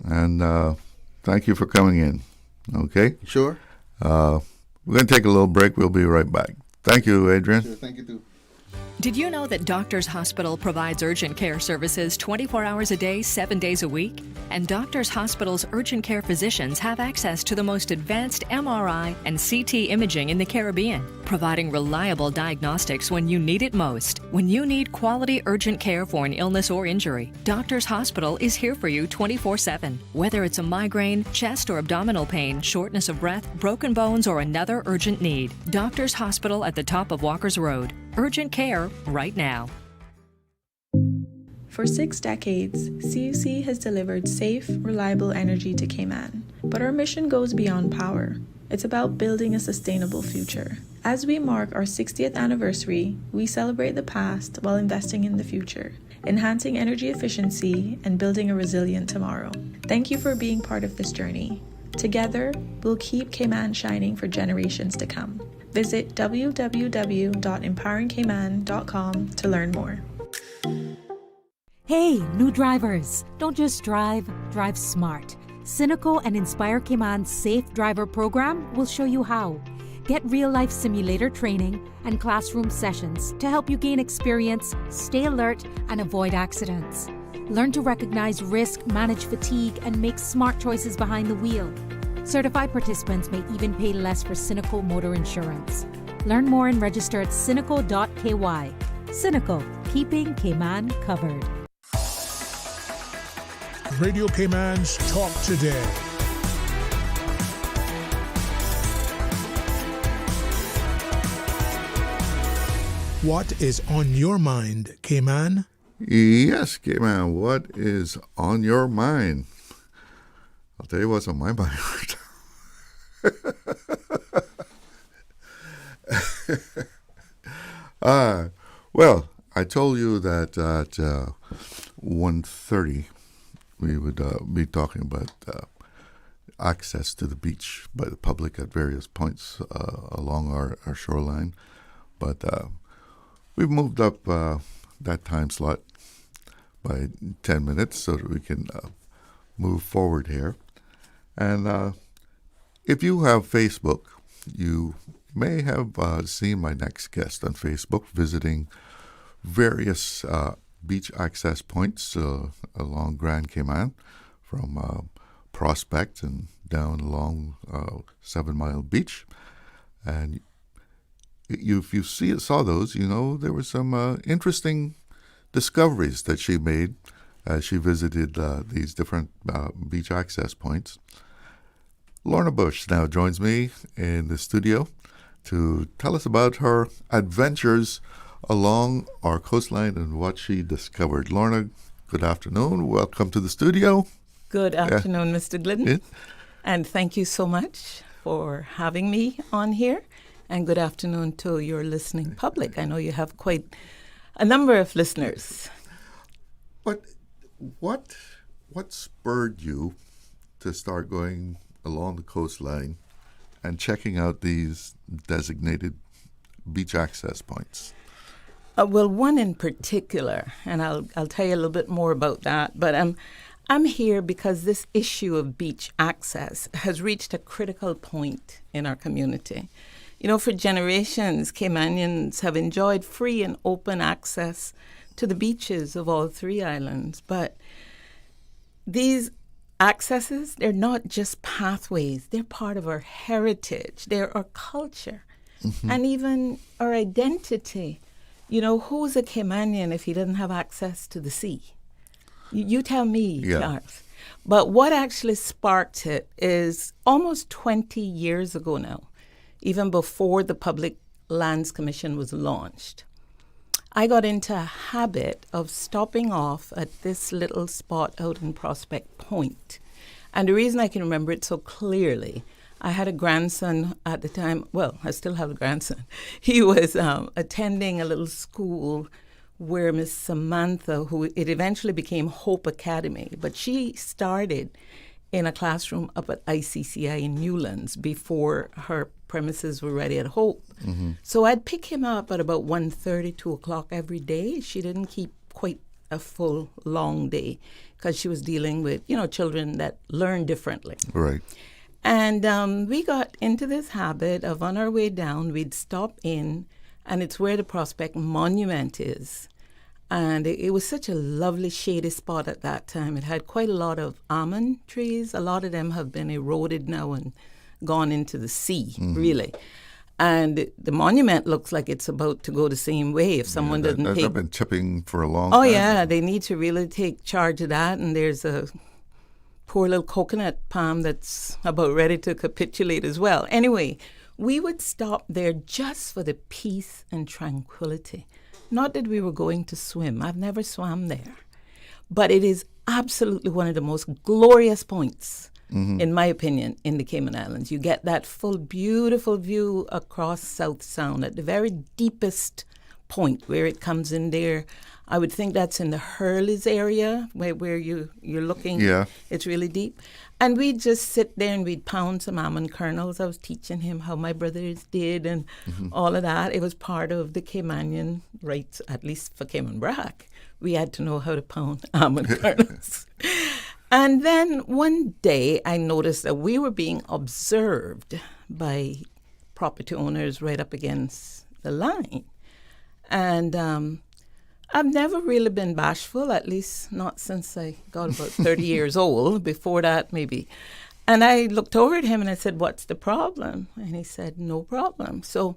and thank you for coming in. Okay. Sure. We're going to take a little break. We'll be right back. Thank you, Adrian. Sure, thank you too. Did you know that Doctors Hospital provides urgent care services 24 hours a day, 7 days a week? And Doctors Hospital's urgent care physicians have access to the most advanced MRI and CT imaging in the Caribbean, providing reliable diagnostics when you need it most. When you need quality urgent care for an illness or injury, Doctors Hospital is here for you 24/7. Whether it's a migraine, chest or abdominal pain, shortness of breath, broken bones, or another urgent need, Doctors Hospital at the top of Walker's Road. Urgent care right now. For 6 decades, CUC has delivered safe, reliable energy to Cayman. But our mission goes beyond power. It's about building a sustainable future. As we mark our 60th anniversary, we celebrate the past while investing in the future, enhancing energy efficiency and building a resilient tomorrow. Thank you for being part of this journey. Together, we'll keep Cayman shining for generations to come. Visit www.empoweringcayman.com to learn more. Hey, new drivers! Don't just drive, drive smart. Cynical and Inspire Cayman's Safe Driver program will show you how. Get real-life simulator training and classroom sessions to help you gain experience, stay alert, and avoid accidents. Learn to recognize risk, manage fatigue, and make smart choices behind the wheel. Certified participants may even pay less for Cynical motor insurance. Learn more and register at cynical.ky. Cynical, keeping Cayman covered. Radio Cayman's Talk Today. What is on your mind, Cayman? Yes, Cayman, what is on your mind? I'll tell you what's on my mind right now. Well, I told you that at 1:30 we would be talking about access to the beach by the public at various points along our shoreline. But we've moved up that time slot by 10 minutes so that we can move forward here. And if you have Facebook, you may have seen my next guest on Facebook visiting various beach access points along Grand Cayman, from Prospect and down along 7 Mile Beach. And if you saw those, you know there were some interesting discoveries that she made as she visited these different beach access points. Lorna Bush now joins me in the studio to tell us about her adventures along our coastline and what she discovered. Lorna, good afternoon. Welcome to the studio. Good afternoon, Mr. Glidden. And thank you so much for having me on here. And good afternoon to your listening public. I know you have quite a number of listeners. But what spurred you to start going along the coastline and checking out these designated beach access points? Well, one in particular, and I'll tell you a little bit more about that. But I'm here because this issue of beach access has reached a critical point in our community. You know, for generations, Caymanians have enjoyed free and open access to the beaches of all three islands. But these accesses, they're not just pathways. They're part of our heritage. They're our culture and even our identity. You know, who's a Caymanian if he doesn't have access to the sea? You tell me, Charles. But what actually sparked it is almost 20 years ago now, even before the Public Lands Commission was launched. I got into a habit of stopping off at this little spot out in Prospect Point. And the reason I can remember it so clearly, I had a grandson at the time. Well, I still have a grandson. He was attending a little school where Miss Samantha, who it eventually became Hope Academy, but she started in a classroom up at ICCI in Newlands before her premises were ready at Hope. So I'd pick him up at about 1:30, 2 o'clock every day. She didn't keep quite a full, long day because she was dealing with, you know, children that learn differently. Right. And we got into this habit of on our way down, we'd stop in, and it's where the Prospect Monument is. And it was such a lovely shady spot at that time. It had quite a lot of almond trees. A lot of them have been eroded now and gone into the sea, really. And the monument looks like it's about to go the same way if someone doesn't take... They've been tipping for a long time. Oh, yeah, they need to really take charge of that. And there's a poor little coconut palm that's about ready to capitulate as well. Anyway, we would stop there just for the peace and tranquility. Not that we were going to swim. I've never swam there. But it is absolutely one of the most glorious points in my opinion, in the Cayman Islands. You get that full, beautiful view across South Sound at the very deepest point where it comes in there. I would think that's in the Hurleys area where you're looking. Yeah. It's really deep. And we'd just sit there and we'd pound some almond kernels. I was teaching him how my brothers did and all of that. It was part of the Caymanian rights, at least for Cayman Brac. We had to know how to pound almond kernels. And then one day I noticed that we were being observed by property owners right up against the line. And I've never really been bashful, at least not since I got about 30 years old. Before that, maybe. And I looked over at him and I said, "What's the problem?" And he said, "No problem." So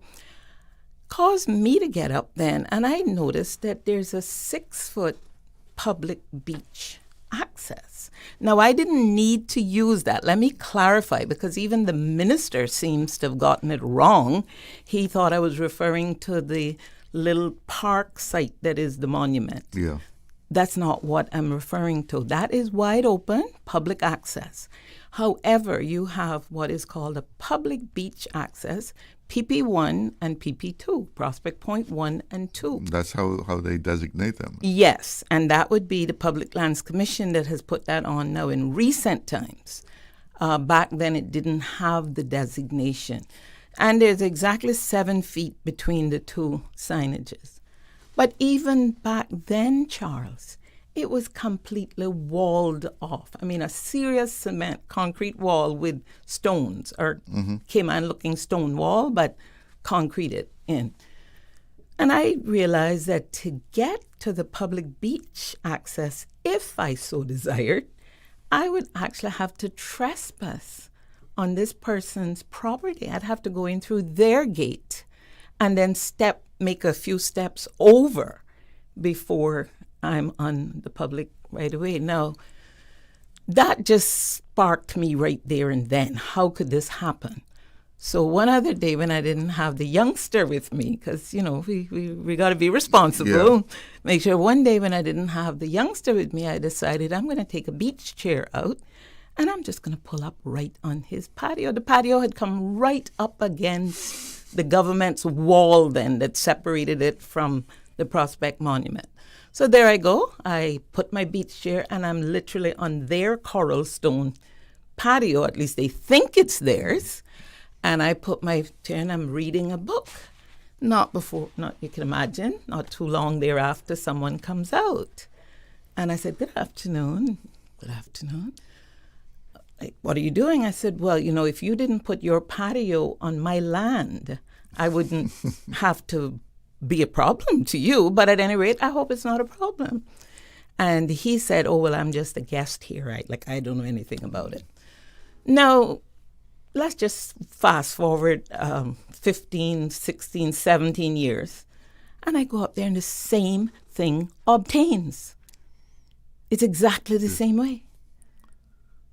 caused me to get up then, and I noticed that there's a 6-foot public beach access. Now, I didn't need to use that. Let me clarify, because even the minister seems to have gotten it wrong. He thought I was referring to the little park site that is the monument. Yeah. That's not what I'm referring to. That is wide open, public access. However, you have what is called a public beach access, PP1 and PP2, Prospect Point 1 and 2. That's how they designate them. Yes, and that would be the Public Lands Commission that has put that on now in recent times. Back then, it didn't have the designation. And there's exactly 7 feet between the two signages. But even back then, Charles, it was completely walled off. I mean, a serious cement concrete wall with stones, or Cayman-looking stone wall, but concreted in. And I realized that to get to the public beach access, if I so desired, I would actually have to trespass on this person's property. I'd have to go in through their gate and then make a few steps over before I'm on the public right away. Now, that just sparked me right there and then. How could this happen? So one other day when I didn't have the youngster with me, because, we got to be responsible, make sure one day when I didn't have the youngster with me, I decided I'm going to take a beach chair out and I'm just going to pull up right on his patio. The patio had come right up against the government's wall then that separated it from the Prospect Monument. So there I go. I put my beach chair and I'm literally on their coral stone patio. At least they think it's theirs. And I put my chair and I'm reading a book. Not you can imagine, not too long thereafter, someone comes out. And I said, "Good afternoon." "Good afternoon." Like, "What are you doing?" I said, "Well, if you didn't put your patio on my land, I wouldn't have to be a problem to you, but at any rate, I hope it's not a problem." And he said, "Oh, well, I'm just a guest here, right? Like, I don't know anything about it." Now, let's just fast forward 15, 16, 17 years, and I go up there and the same thing obtains. It's exactly the same way.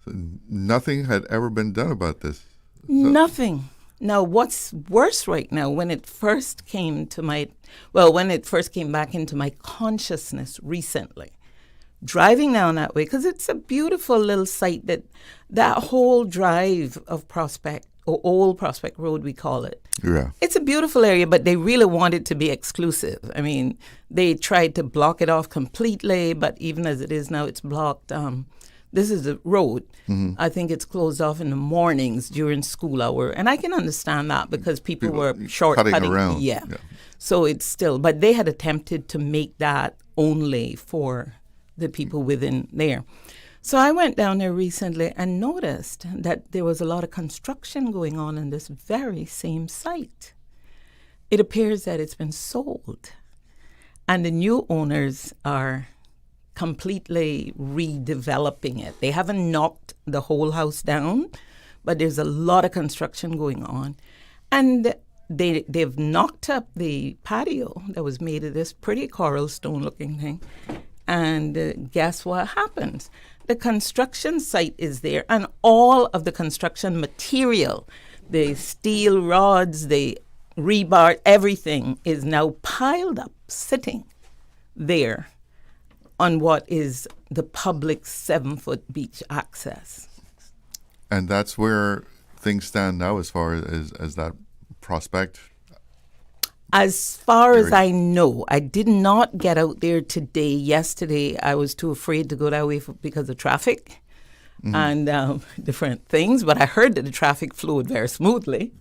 So nothing had ever been done about this. Nothing. Now, what's worse right now, when it first came back into my consciousness recently, driving down that way, because it's a beautiful little site, that whole drive of Prospect, or Old Prospect Road, we call it. Yeah. It's a beautiful area, but they really want it to be exclusive. I mean, they tried to block it off completely, but even as it is now, it's blocked. This is a road. I think it's closed off in the mornings during school hour. And I can understand that because people were shortcutting. Around. Yeah. So it's still, but they had attempted to make that only for the people within there. So I went down there recently and noticed that there was a lot of construction going on in this very same site. It appears that it's been sold. And the new owners are completely redeveloping it. They haven't knocked the whole house down, but there's a lot of construction going on. And they've knocked up the patio that was made of this pretty coral stone looking thing. And guess what happens? The construction site is there, and all of the construction material, the steel rods, the rebar, everything is now piled up, sitting there on what is the public 7-foot beach access. And that's where things stand now as far as that prospect? As far as I know, I did not get out there today. Yesterday, I was too afraid to go that way because of traffic and different things. But I heard that the traffic flowed very smoothly.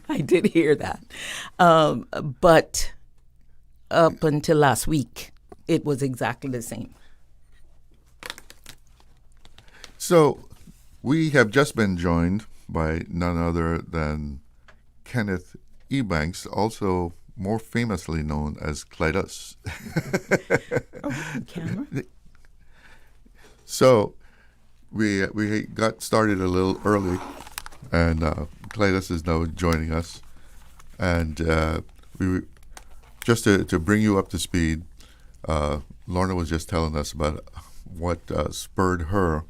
I did hear that. But up until last week, it was exactly the same. So we have just been joined by none other than Kenneth Ebanks, also more famously known as Glidden. Camera. So we got started a little early, and Glidden is now joining us. And we just to bring you up to speed, Lorna was just telling us about what spurred her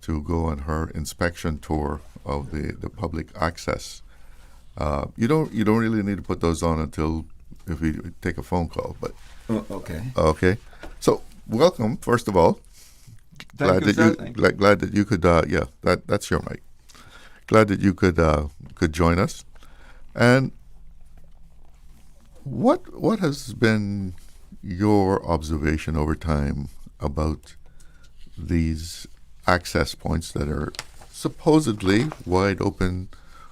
to go on her inspection tour of the public access. You don't really need to put those on until if we take a phone call. But okay. Okay. So welcome, first of all. Thank you, sir. Glad that you could. That's your mic. Glad that you could join us. And what has been your observation over time about these access points that are supposedly wide open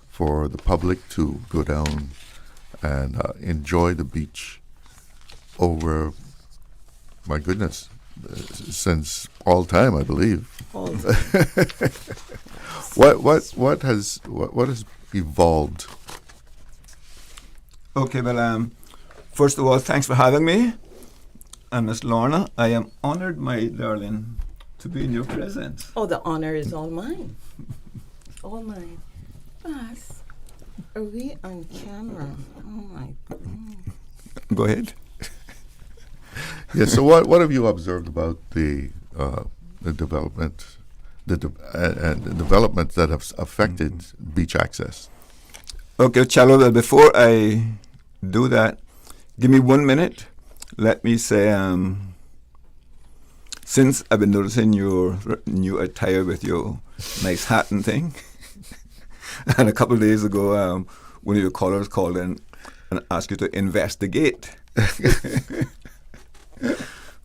for the public to go down and enjoy the beach over, my goodness, since all time, I believe. All time. What has evolved? Okay, well, first of all, thanks for having me. And Miss Lorna, I am honored, my darling, to be in your presence. Oh, the honor is all mine. All mine. Boss, are we on camera? Oh, my God. Go ahead. Yeah, so what have you observed about the development, and the developments that have affected beach access? Okay, Chalo, well, before I do that, give me 1 minute. Let me say, since I've been noticing your new attire with your nice hat and thing, and a couple of days ago, one of your callers called in and asked you to investigate.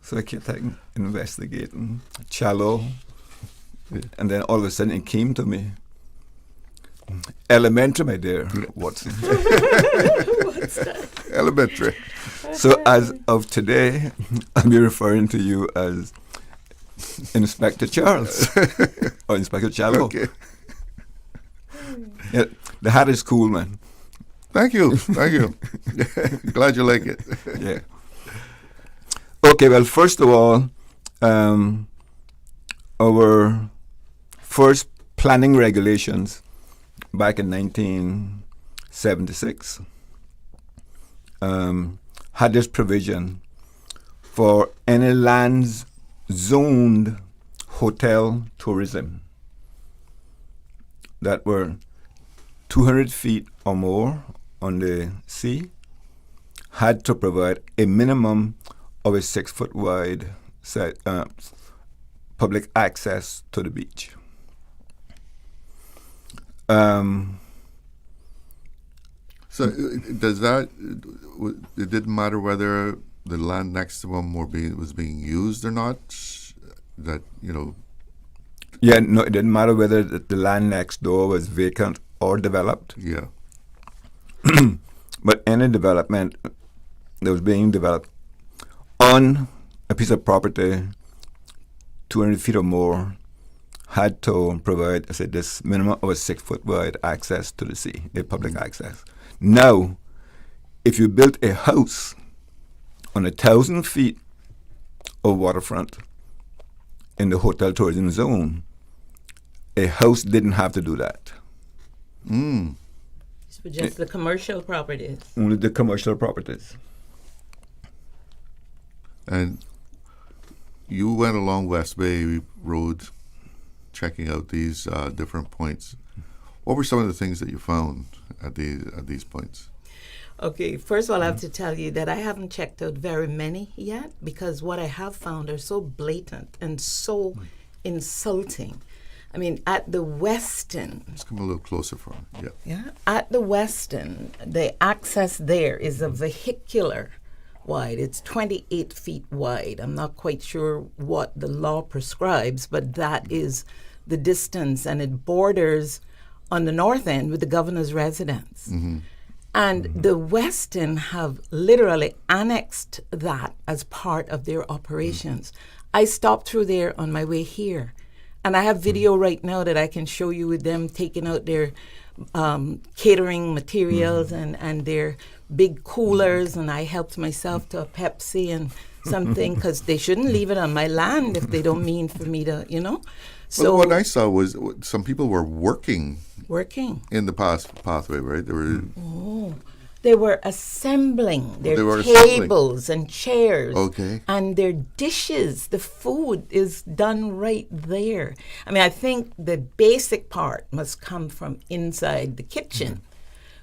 So I kept thinking, investigating, Chalo, and then all of a sudden it came to me. Elementary, my dear, Watson. What's that? Elementary. So as of today, I'll be referring to you as Inspector Charles or Inspector Chalo. Okay. Yeah, the hat is cool, man. Thank you. Glad you like it. Yeah. Okay, well, first of all, our first planning regulations back in 1976 had this provision for any lands zoned hotel tourism that were 200 feet or more on the sea had to provide a minimum of a 6 foot wide public access to the beach. So does that? It didn't matter whether the land next to them was being used or not. That Yeah, no, it didn't matter whether the land next door was vacant or developed. Yeah. But any development that was being developed on a piece of property 200 feet or more had to provide, I said, this minimum of a 6 foot wide access to the sea, a public access. Now, if you built a house on 1,000 feet of waterfront in the hotel tourism zone, a house didn't have to do that. So just the commercial properties. Only the commercial properties. And you went along West Bay Road checking out these different points. What were some of the things that you found at these points? Okay, first of all, I have to tell you that I haven't checked out very many yet because what I have found are so blatant and so insulting. I mean, at the western. Let's come a little closer for him. Yeah. Yeah. At the western, the access there is a vehicular wide. It's 28 feet wide. I'm not quite sure what the law prescribes, but that is the distance, and it borders on the north end with the governor's residence. Mm-hmm. And the Weston have literally annexed that as part of their operations. I stopped through there on my way here, and I have video right now that I can show you with them taking out their catering materials and their big coolers, and I helped myself to a Pepsi and something, because they shouldn't leave it on my land if they don't mean for me to, you know. So well, what I saw was some people were working in the pathway, right? They were assembling their were tables and chairs. Okay. And their dishes. The food is done right there. I mean, I think the basic part must come from inside the kitchen.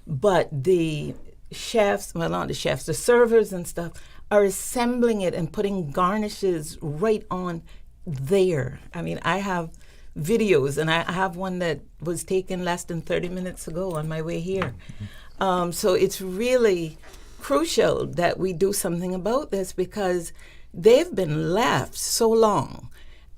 But the chefs, well, not the chefs, the servers and stuff are assembling it and putting garnishes right on there. I mean, I have videos, and I have one that was taken less than 30 minutes ago on my way here. So it's really crucial that we do something about this, because they've been left so long.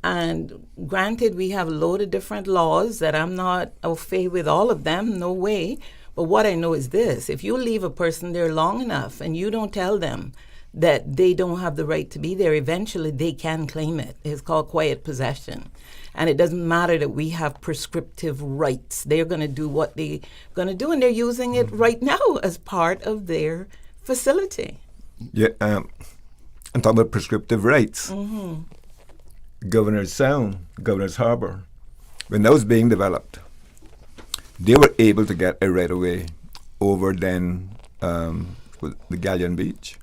And granted, we have a load of different laws that I'm not au fait with all of them, no way. But what I know is this: if you leave a person there long enough and you don't tell them that they don't have the right to be there, eventually they can claim it. It's called quiet possession. And it doesn't matter that we have prescriptive rights. They're going to do what they're going to do, and they're using it right now as part of their facility. Yeah, and talking about prescriptive rights, Governor's Sound, Governor's Harbor, when that was being developed, they were able to get a right-of-way over then the Galleon Beach.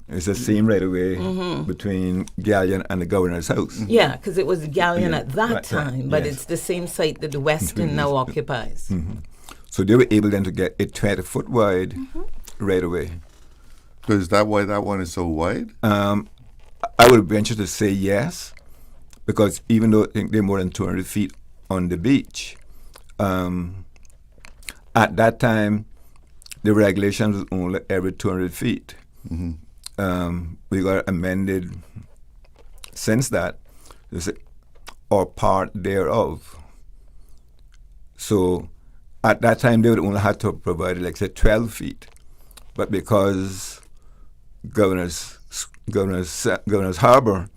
It's the same right-of-way between Galleon and the governor's house. Yeah, because it was the Galleon at that right, time, but yes. it's the same site that the Weston now occupies. So they were able then to get a 20-foot wide right-of-way. So is that why that one is so wide? I would venture to say yes, because even though I think they're more than 200 feet on the beach, at that time, the regulations was only every 200 feet. We got amended since that, or part thereof. So at that time, they would only have to provide, like, say, 12 feet. But because Governor's Harbor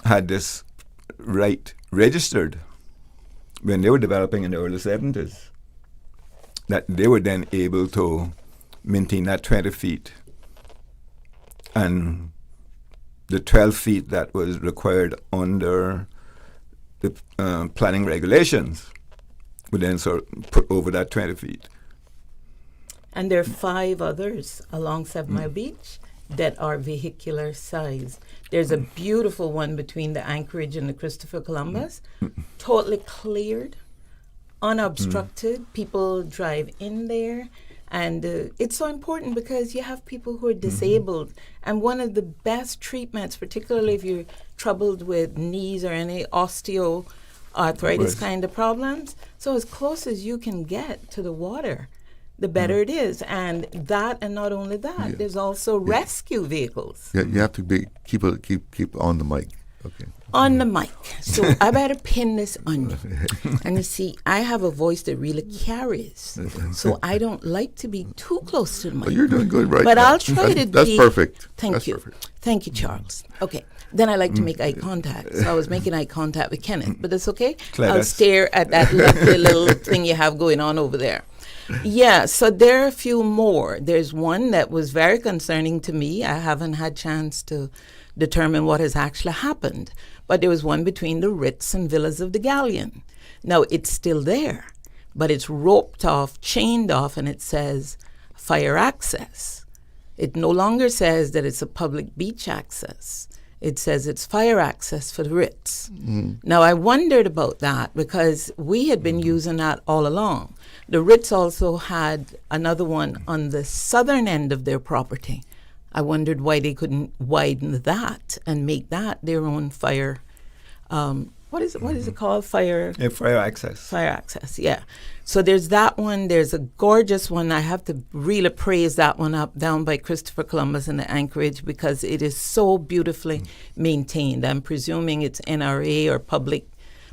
had this right registered when they were developing in the early 70s, that they were then able to maintain that 20 feet. And the 12 feet that was required under the planning regulations would then sort of put over that 20 feet. And there are 5 others along 7 Mile Beach that are vehicular size. There's a beautiful one between the Anchorage and the Christopher Columbus, totally cleared, unobstructed. People drive in there. And it's so important because you have people who are disabled. And one of the best treatments, particularly if you're troubled with knees or any osteoarthritis kind of problems, so as close as you can get to the water, the better it is. And that, and not only that, there's also rescue vehicles. Yeah, you have to keep on the mic. Okay. On the mic. So I better pin this on you. And you see, I have a voice that really carries. So I don't like to be too close to the mic. Well, you're doing good right But now. I'll try to That's be... perfect. Thank you. Thank you, Charles. Okay. Then I like to make eye contact. So I was making eye contact with Kenneth, but that's okay. I'll stare at that lovely little thing you have going on over there. Yeah, so there are a few more. There's one that was very concerning to me. I haven't had chance to determine what has actually happened. But there was one between the Ritz and Villas of the Galleon. Now, it's still there, but it's roped off, chained off, and it says fire access. It no longer says that it's a public beach access. It says it's fire access for the Ritz. Now, I wondered about that because we had been using that all along. The Ritz also had another one on the southern end of their property. I wondered why they couldn't widen that and make that their own fire what is it called? Fire access. Fire access, yeah. So there's that one. There's a gorgeous one. I have to really praise that one up down by Christopher Columbus in the Anchorage because it is so beautifully maintained. I'm presuming it's NRA or public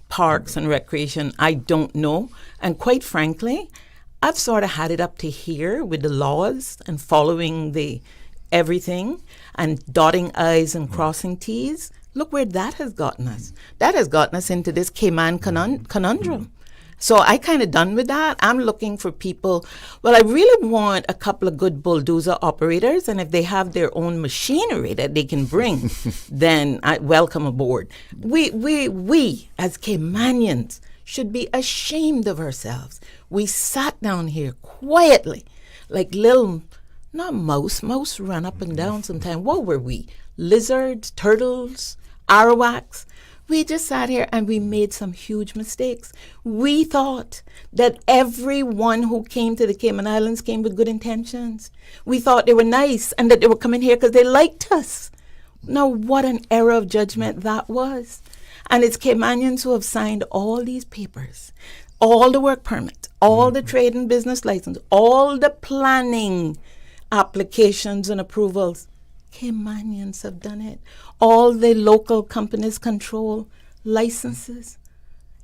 parks and recreation. I don't know. And quite frankly, I've sort of had it up to here with the laws and following the everything and dotting I's and crossing T's. Look where that has gotten us. That has gotten us into this Cayman conundrum. So I kind of done with that. I'm looking for people. Well, I really want a couple of good bulldozer operators, and if they have their own machinery that they can bring, then I welcome aboard. We as Caymanians should be ashamed of ourselves. We sat down here quietly, like little, not mouse. Mouse run up and down sometime. What were we? Lizards, turtles, arawaks. We just sat here and we made some huge mistakes. We thought that everyone who came to the Cayman Islands came with good intentions. We thought they were nice and that they were coming here because they liked us. Now, what an error of judgment that was. And it's Caymanians who have signed all these papers, all the work permits, all the trade and business license, all the planning applications and approvals. Caymanians have done it. All the local companies control licenses.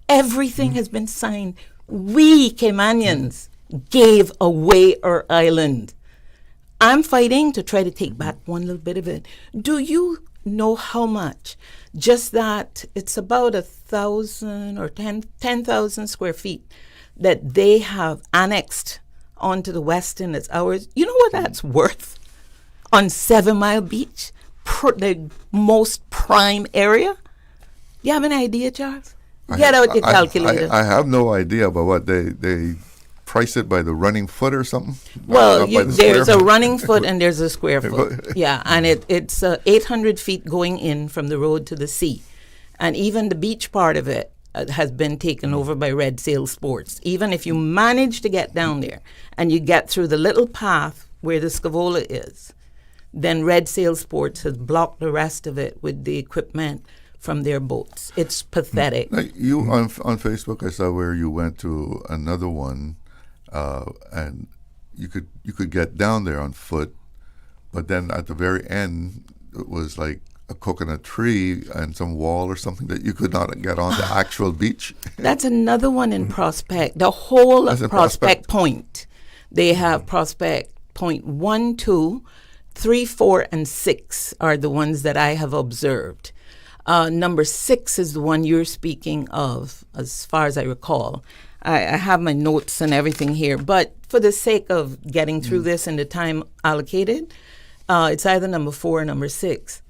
Everything has been signed. We Caymanians gave away our island. I'm fighting to try to take back one little bit of it. Do you know how much? Just that it's about 1,000 or 10,000 square feet that they have annexed onto the west end as ours. You know what that's worth? On 7 Mile Beach, the most prime area? You have an idea, Charles? Get out your calculator. I have no idea about what they price it by the running foot or something. Well, there's a running foot and there's a square foot. Yeah, and it's 800 feet going in from the road to the sea. And even the beach part of it has been taken over by Red Sail Sports. Even if you manage to get down there and you get through the little path where the Scavola is, then Red Sail Sports has blocked the rest of it with the equipment from their boats. It's pathetic. Like you on Facebook, I saw where you went to another one, and you could get down there on foot, but then at the very end it was like a coconut tree and some wall or something that you could not get on the actual beach. That's another one in Prospect. The whole of Prospect Point. They have Prospect Point 1, 2, 3, 4, and 6 are the ones that I have observed. Number 6 is the one you're speaking of, as far as I recall. I have my notes and everything here, but for the sake of getting through this in the time allocated, it's either number 4 or number 6.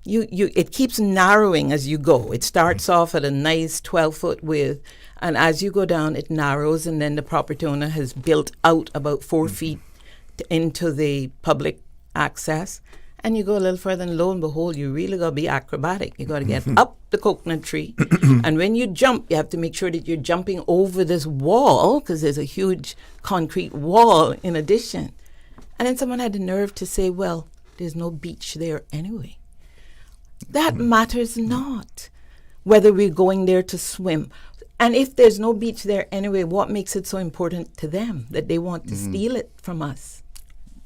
It keeps narrowing as you go. It starts off at a nice 12-foot width, and as you go down, it narrows, and then the property owner has built out about 4 feet into the public access, and you go a little further, and lo and behold, you really got to be acrobatic. You got to get up the coconut tree, and when you jump, you have to make sure that you're jumping over this wall, because there's a huge concrete wall in addition. And then someone had the nerve to say, well, there's no beach there anyway. That matters not, whether we're going there to swim. And if there's no beach there anyway, what makes it so important to them that they want to steal it from us?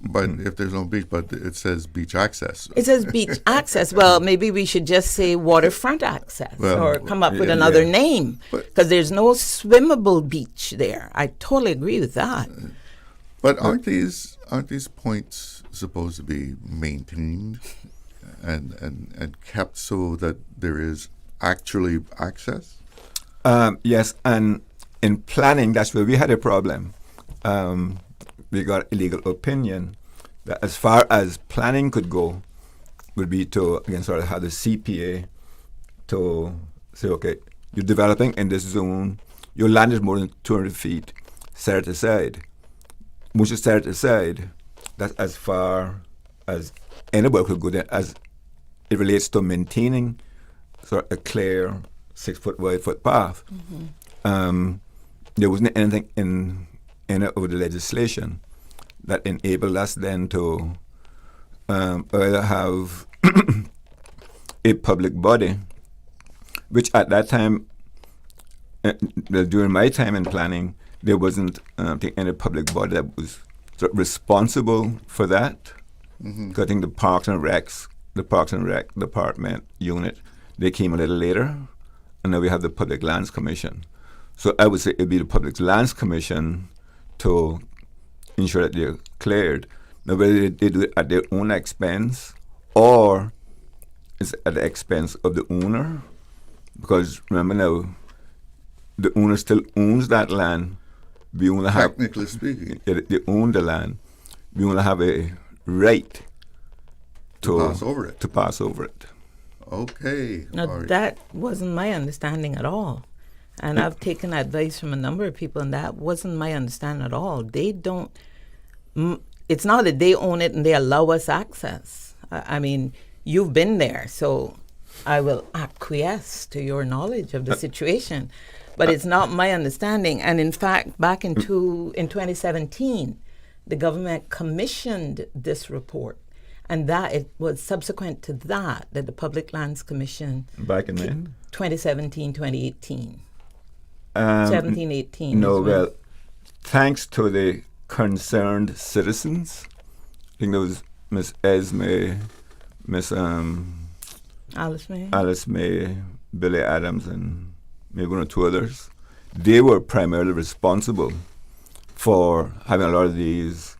But if there's no beach, but it says beach access. It says beach access. Well, maybe we should just say waterfront access, or come up with another name, because there's no swimmable beach there. I totally agree with that. But aren't these points supposed to be maintained and kept so that there is actually access? Yes, and in planning, that's where we had a problem. We got a legal opinion that as far as planning could go would be to, again, sort of have the CPA to say, okay, you're developing in this zone, your land is more than 200 feet, set it aside. Once you set it aside, that's as far as anybody could go there as it relates to maintaining sort of a clear 6-foot wide footpath. There wasn't anything in it of the legislation that enabled us then to either have a public body which at that time, during my time in planning, there wasn't I think any public body that was sort of responsible for that. Mhm. 'Cause I think the Parks and Rec Department unit, they came a little later, and now we have the Public Lands Commission. So I would say it'd be the Public Lands Commission to ensure that they're cleared. Now whether they do it at their own expense or it's at the expense of the owner, because remember now, the owner still owns that land. We only have, Technically speaking. they own the land. We only have a right To pass over it. To pass over it. Okay. Now, All right. that wasn't my understanding at all. And I've taken advice from a number of people, and that wasn't my understanding at all. They don't, it's not that they own it and they allow us access. I mean, you've been there, so I will acquiesce to your knowledge of the situation. But it's not my understanding. And in fact, back in 2017, the government commissioned this report. And that it was subsequent to that the Public Lands Commission Back in when? 2017, 2018. 17-18. No, well, thanks to the concerned citizens, I think there was Miss Esme, Miss Alice May, Billy Adams, and maybe one or two others. They were primarily responsible for having a lot of these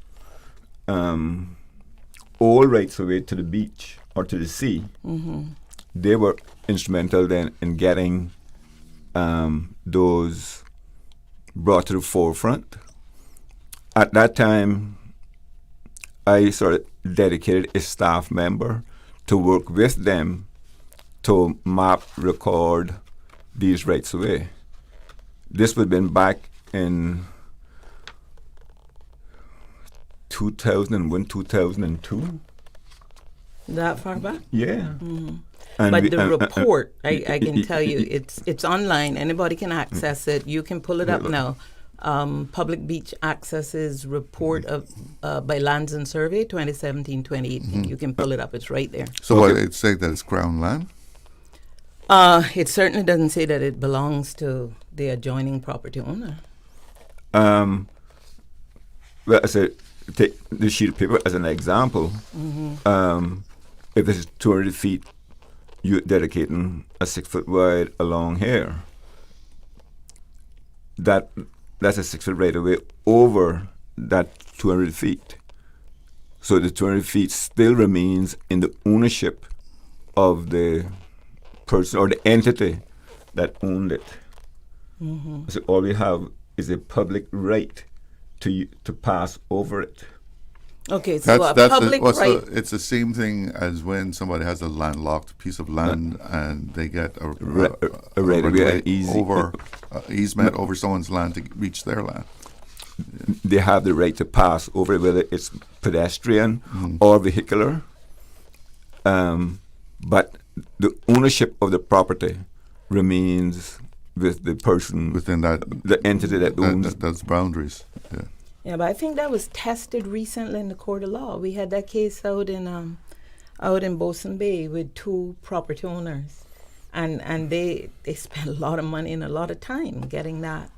all rights away to the beach or to the sea. Mm-hmm. They were instrumental then in getting those brought to the forefront. At that time, I sort of dedicated a staff member to work with them to map, record these rights away. This would have been back in 2001, 2002. That far back? Yeah. Mm-hmm. And but we- the report, I y- can y- tell you, it's online. Anybody can access it. You can pull it up now. Public Beach Access's report of by Lands and Survey 2017-2018. You can pull it up. It's right there. So what, it say that it's Crown land? It certainly doesn't say that it belongs to the adjoining property owner. Well, I said, take the sheet of paper as an example. Mhm. If it's 200 feet, you're dedicating a 6 foot wide along here. That's a 6 foot right away over that 200 feet. So the 200 feet still remains in the ownership of the person or the entity that owned it. Mhm. So all we have is a public right to pass over it. Okay, so a public right. It's the same thing as when somebody has a landlocked piece of land and they get a right of way, right easy- over easement over someone's land to reach their land. They have the right to pass over it, whether it's pedestrian or vehicular. But the ownership of the property remains with the person within the entity that owns those boundaries. Yeah. Yeah, but I think that was tested recently in the court of law. We had that case out in Bosun Bay with two property owners, and they spent a lot of money and a lot of time getting that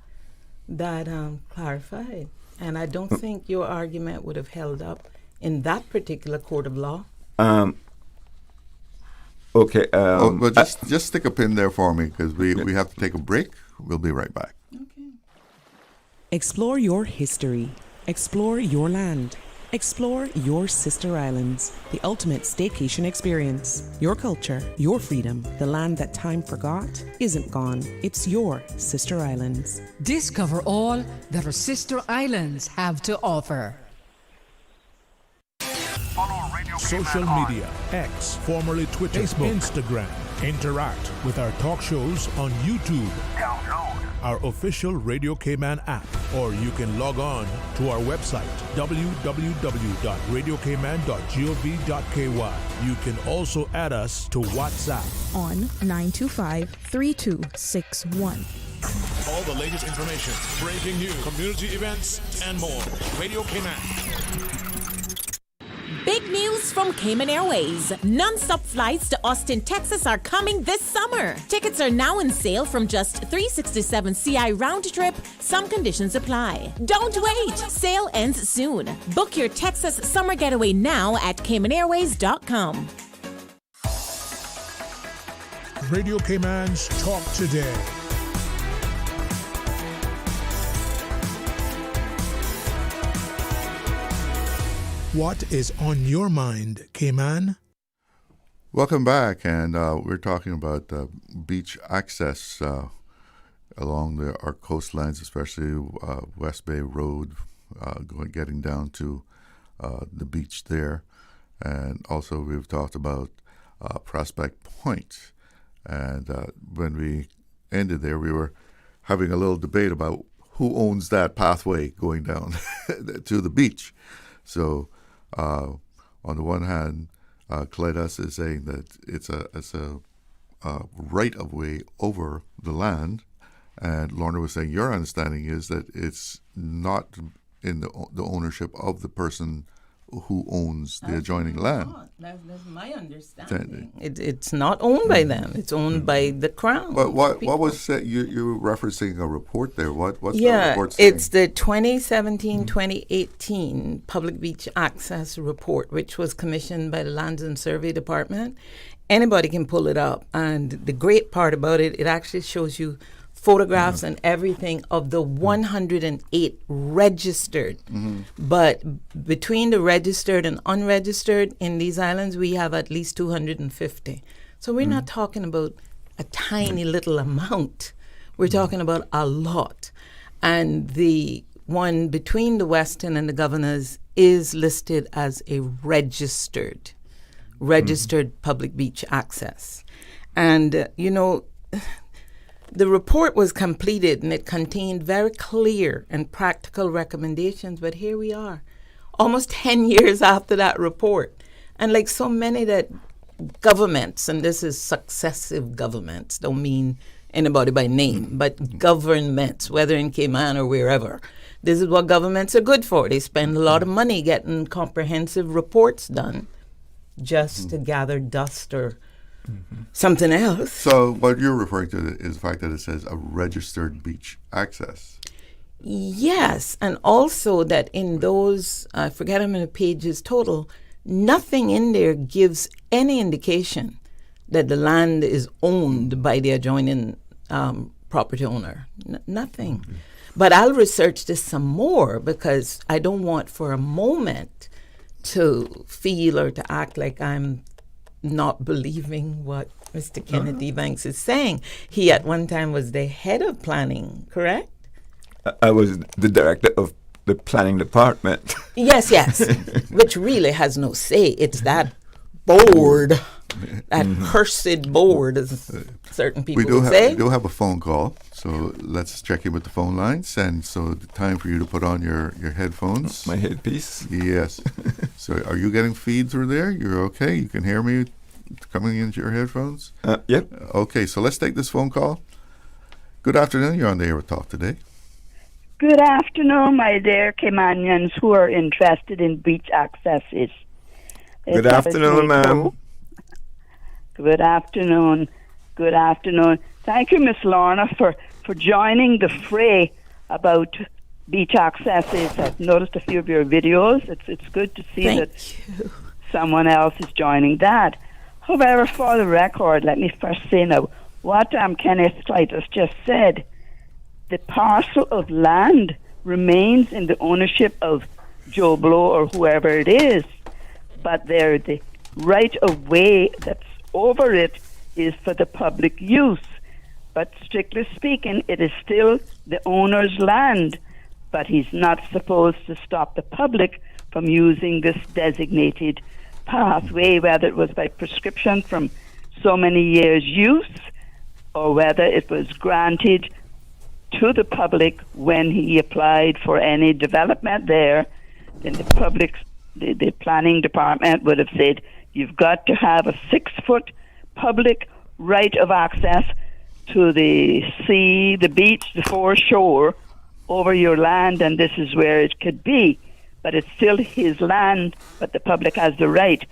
clarified. And I don't think your argument would have held up in that particular court of law. Okay. But just stick a pin there for me because we have to take a break. We'll be right back. Explore your history. Explore your land. Explore your sister islands. The ultimate staycation experience. Your culture, your freedom. The land that time forgot isn't gone. It's your sister islands. Discover all that our sister islands have to offer. Social media, X, formerly Twitter, Facebook, Instagram. Interact with our talk shows on YouTube. Download our official Radio Cayman app, or you can log on to our website, www.radiocayman.gov.ky. You can also add us to WhatsApp on 925-3261. All the latest information, breaking news, community events, and more. Radio Cayman. Big news from Cayman Airways. Non-stop flights to Austin, Texas are coming this summer. Tickets are now on sale from just $367 CI round trip. Some conditions apply. Don't wait. Sale ends soon. Book your Texas summer getaway now at CaymanAirways.com. Radio Cayman's Talk Today. What is on your mind, Cayman? Welcome back, and we're talking about beach access along our coastlines, especially West Bay Road, getting down to the beach there. And also we've talked about Prospect Point. And when we ended there, we were having a little debate about who owns that pathway going down to the beach. So on the one hand, Clydas is saying that it's a right of way over the land, and Lorna was saying your understanding is that it's not in the ownership of the person who owns the adjoining land. That's my understanding. It's not owned by them. It's owned by the Crown. But what was that? You were referencing a report there. What's the report saying? It's the 2017-2018 Public Beach Access Report, which was commissioned by the Lands and Survey Department. Anybody can pull it up. And the great part about it, it actually shows you photographs and everything of the 108 registered. But between the registered and unregistered in these islands, we have at least 250. So we're not talking about a tiny little amount. We're talking about a lot. And the one between the Westin and the Governors is listed as a registered public beach access. And, the report was completed and it contained very clear and practical recommendations, but here we are, almost 10 years after that report. And like so many that governments, and this is successive governments, don't mean anybody by name, but governments, whether in Cayman or wherever, this is what governments are good for. They spend a lot of money getting comprehensive reports done just to gather dust or something else. So what you're referring to is the fact that it says a registered beach access. Yes, and also that in those, I forget how many pages total, nothing in there gives any indication that the land is owned by the adjoining property owner. Nothing. But I'll research this some more because I don't want for a moment to feel or to act like I'm not believing what Mr. Kennedy Banks is saying. He at one time was the head of planning, correct? I was the director of the planning department. Yes, which really has no say. It's that board, that cursed board, as certain people would say. We do have a phone call, so let's check in with the phone lines. And so the time for you to put on your headphones. My headpiece? Yes. So are you getting feed through there? You're okay? You can hear me coming into your headphones? Yep. Okay, so let's take this phone call. Good afternoon. You're on the air with Talk Today. Good afternoon, my dear Caymanians who are interested in beach accesses. Good afternoon, ma'am. Good afternoon. Good afternoon. Thank you, Miss Lorna, for joining the fray about beach accesses. I've noticed a few of your videos. It's good to see someone else is joining that. However, for the record, let me first say now, what Kenneth Clytus just said, the parcel of land remains in the ownership of Joe Blow or whoever it is, but the right of way that's over it is for the public use. But strictly speaking, it is still the owner's land, but he's not supposed to stop the public from using this designated pathway, whether it was by prescription from so many years' use or whether it was granted to the public when he applied for any development there. Then the planning department would have said, you've got to have a 6-foot public right of access to the sea, the beach, the foreshore over your land, and this is where it could be. but it's still his land, but the public has the right.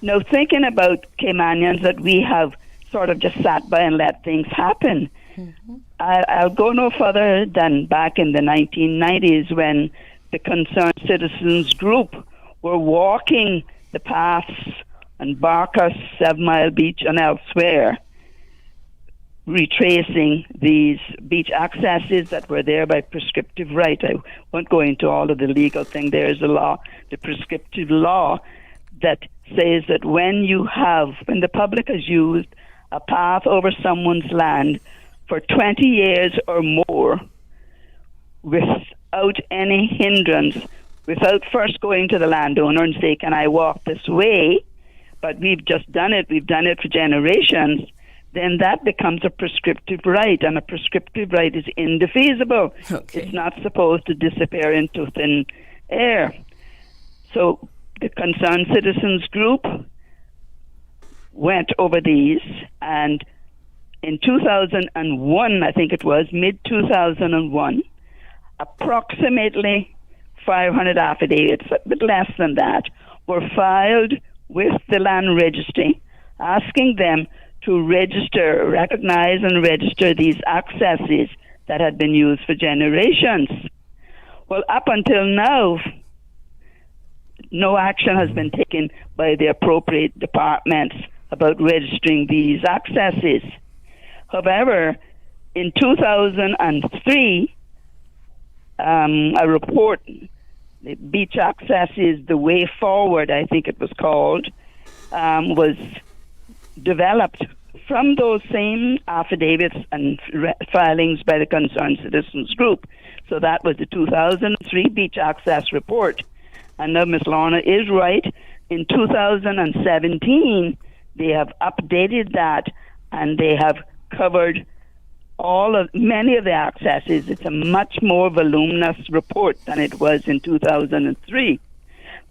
Now, thinking about Caymanians that we have sort of just sat by and let things happen, I'll go no further than back in the 1990s when the Concerned Citizens Group were walking the paths on Barker, 7 Mile Beach and elsewhere, retracing these beach accesses that were there by prescriptive right. I won't go into all of the legal thing. There is a law, the prescriptive law, that says that when the public has used a path over someone's land for 20 years or more without any hindrance, without first going to the landowner and say, can I walk this way? But we've just done it. We've done it for generations. Then that becomes a prescriptive right, and a prescriptive right is indefeasible. Okay. It's not supposed to disappear into thin air. So the Concerned Citizens Group went over these, and in 2001, I think it was, mid-2001, approximately 500 affidavits, a bit less than that, were filed with the land registry, asking them to recognize and register these accesses that had been used for generations. Well, up until now, no action has been taken by the appropriate departments about registering these accesses. However, in 2003, a report, the Beach Accesses, The Way Forward, I think it was called, was developed from those same affidavits and filings by the Concerned Citizens Group. So that was the 2003 Beach Access Report. And now Ms. Lorna is right. In 2017, they have updated that, and they have covered many of the accesses. It's a much more voluminous report than it was in 2003.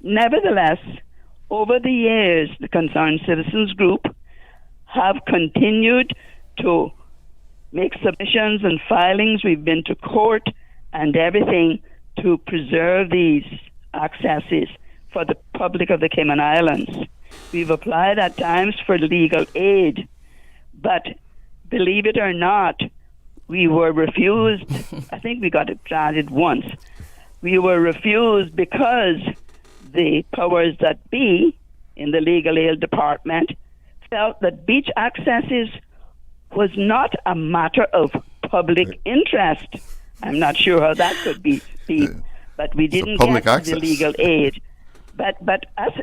Nevertheless, over the years, the Concerned Citizens Group have continued to make submissions and filings. We've been to court and everything to preserve these accesses for the public of the Cayman Islands. We've applied at times for legal aid, but believe it or not, we were refused. I think we got it granted once. We were refused because the powers that be in the legal aid department felt that beach accesses was not a matter of public interest. I'm not sure how that could be, but we didn't get the legal aid. But us,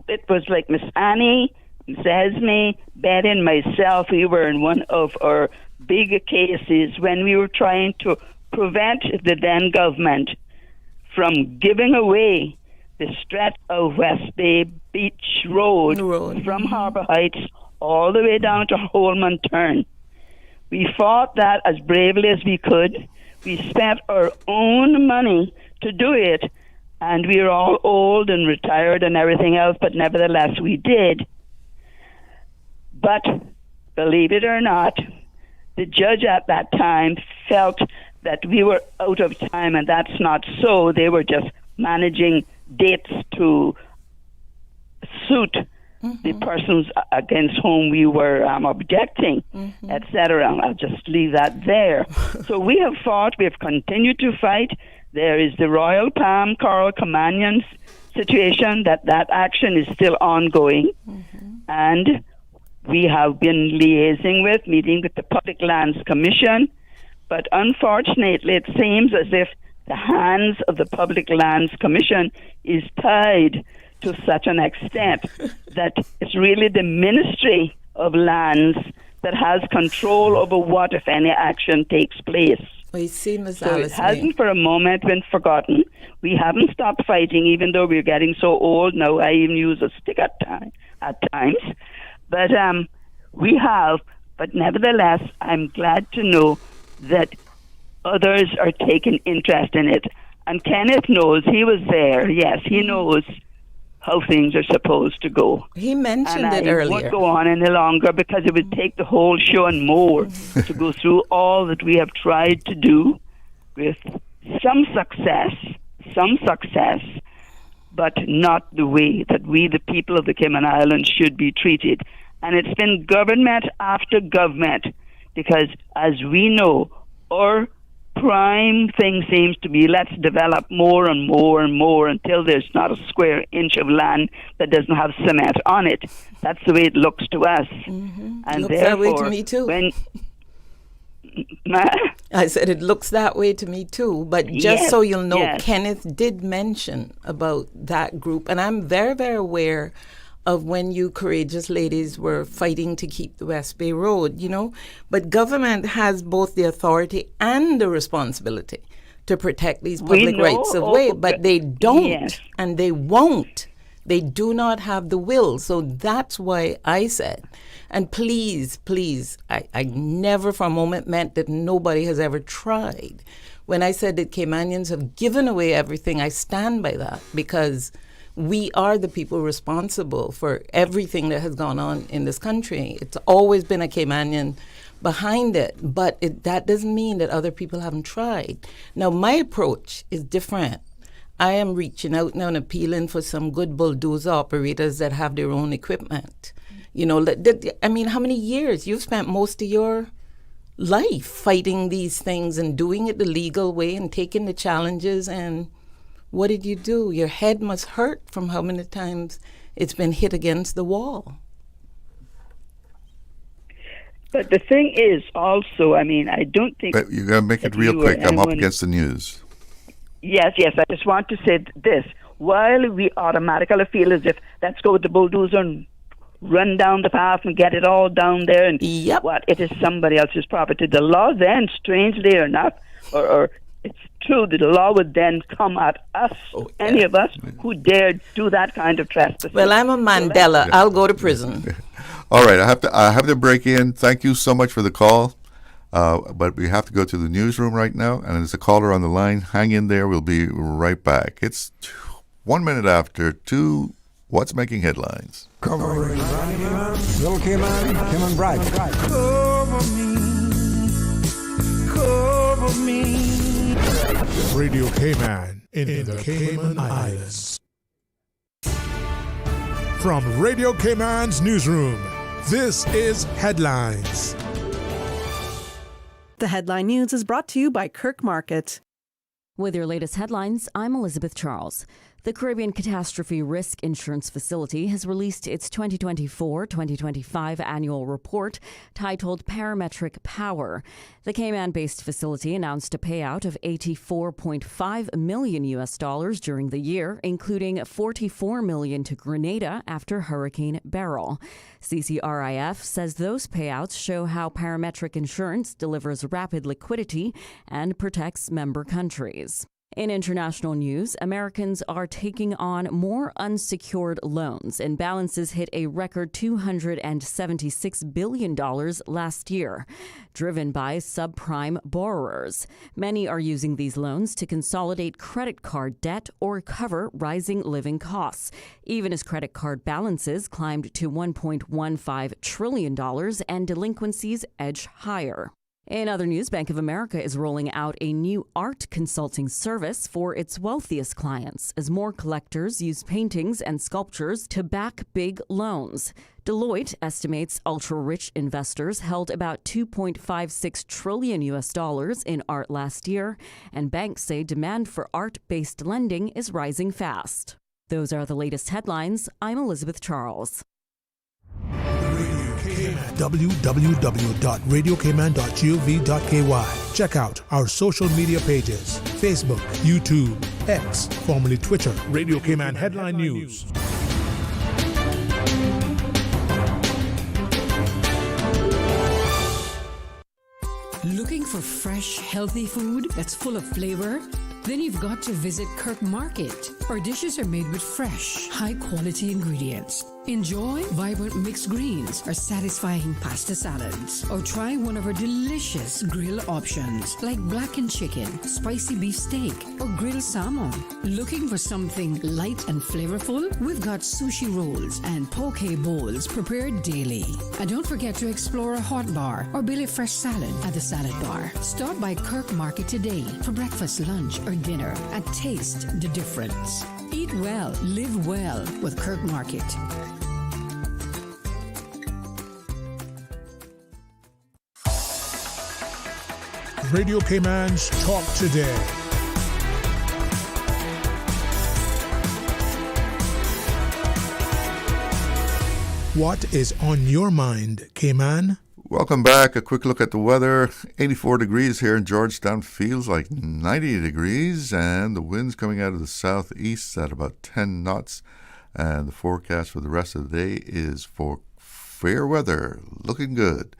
it was like Miss Annie, Miss Esme, Betty, and myself. We were in one of our big cases when we were trying to prevent the then government from giving away the stretch of West Bay Beach Road from Harbour Heights all the way down to Holman Turn. We fought that as bravely as we could. We spent our own money to do it, and we were all old and retired and everything else, but nevertheless we did. But believe it or not, the judge at that time felt that we were out of time, and that's not so. They were just managing dates to suit the persons against whom we were objecting, etc. I'll just leave that there. So we have fought, we have continued to fight. There is the Royal Palm Coral Caymanians situation, that action is still ongoing. And we have been liaising with, meeting with the Public Lands Commission, but unfortunately it seems as if the hands of the Public Lands Commission is tied to such an extent that it's really the Ministry of Lands that has control over what, if any, action takes place. Well, you see, Ms. So Alice, it hasn't for a moment been forgotten. We haven't stopped fighting, even though we're getting so old now. I even use a stick at times. But we have, but nevertheless, I'm glad to know that others are taking interest in it. And Kenneth knows, he was there, yes, he knows how things are supposed to go. He mentioned it earlier. I won't go on any longer because it would take the whole show and more to go through all that we have tried to do with some success, but not the way that we, the people of the Cayman Islands, should be treated. And it's been government after government, because as we know, our prime thing seems to be, let's develop more and more and more until there's not a square inch of land that doesn't have cement on it. That's the way it looks to us. Mm-hmm. And looks that way to me too. I said it looks that way to me too. But just so you'll know, Kenneth did mention about that group, and I'm very, very aware of when you courageous ladies were fighting to keep the West Bay Road, But government has both the authority and the responsibility to protect these public rights of way, but they don't, and they won't. They do not have the will. So that's why I said, and please, I never for a moment meant that nobody has ever tried. When I said that Caymanians have given away everything, I stand by that, because we are the people responsible for everything that has gone on in this country. It's always been a Caymanian behind it, but that doesn't mean that other people haven't tried. Now, my approach is different. I am reaching out now and appealing for some good bulldozer operators that have their own equipment. I mean, how many years? You've spent most of your life fighting these things and doing it the legal way and taking the challenges, and what did you do? Your head must hurt from how many times it's been hit against the wall. But the thing is also, I don't think... But you got to make it real quick. I'm up against the news. Yes, I just want to say this. While we automatically feel as if, let's go with the bulldozer and run down the path and get it all down there, and it is somebody else's property. The law then, strangely enough, or it's true that the law would then come at us, any of us who dared do that kind of trespass. Well, I'm a Mandela. I'll go to prison. All right, I have to break in. Thank you so much for the call. But we have to go to the newsroom right now, and there's a caller on the line. Hang in there. We'll be right back. It's 1 minute after 2. What's making headlines? Covering Little Cayman, Cayman Bride. Cover me. Radio Cayman in the Cayman Islands. From Radio Cayman's newsroom, this is Headlines. The headline news is brought to you by Kirk Market. With your latest headlines, I'm Elizabeth Charles. The Caribbean Catastrophe Risk Insurance Facility has released its 2024-2025 annual report titled Parametric Power. The Cayman-based facility announced a payout of $84.5 million during the year, including $44 million to Grenada after Hurricane Beryl. CCRIF says those payouts show how parametric insurance delivers rapid liquidity and protects member countries. In international news, Americans are taking on more unsecured loans, and balances hit a record $276 billion last year, driven by subprime borrowers. Many are using these loans to consolidate credit card debt or cover rising living costs, even as credit card balances climbed to $1.15 trillion and delinquencies edge higher. In other news, Bank of America is rolling out a new art consulting service for its wealthiest clients as more collectors use paintings and sculptures to back big loans. Deloitte estimates ultra-rich investors held about $2.56 trillion in art last year, and banks say demand for art-based lending is rising fast. Those are the latest headlines. I'm Elizabeth Charles. www.radiocayman.gov.ky. Check out our social media pages: Facebook, YouTube, X, formerly Twitter, Radio Cayman Headline News. Looking for fresh, healthy food that's full of flavor? Then you've got to visit Kirk Market. Our dishes are made with fresh, high-quality ingredients. Enjoy vibrant mixed greens or satisfying pasta salads. Or try one of our delicious grill options like blackened chicken, spicy beef steak, or grilled salmon. Looking for something light and flavorful? We've got sushi rolls and poke bowls prepared daily. And don't forget to explore a hot bar or Billy Fresh salad at the salad bar. Stop by Kirk Market today for breakfast, lunch, or dinner and taste the difference. Eat well, live well with Kirk Market. Radio Cayman's Talk Today. What is on your mind, Cayman? Welcome back. A quick look at the weather. 84 degrees here in Georgetown. Feels like 90 degrees. And the wind's coming out of the southeast at about 10 knots. And the forecast for the rest of the day is for fair weather. Looking good.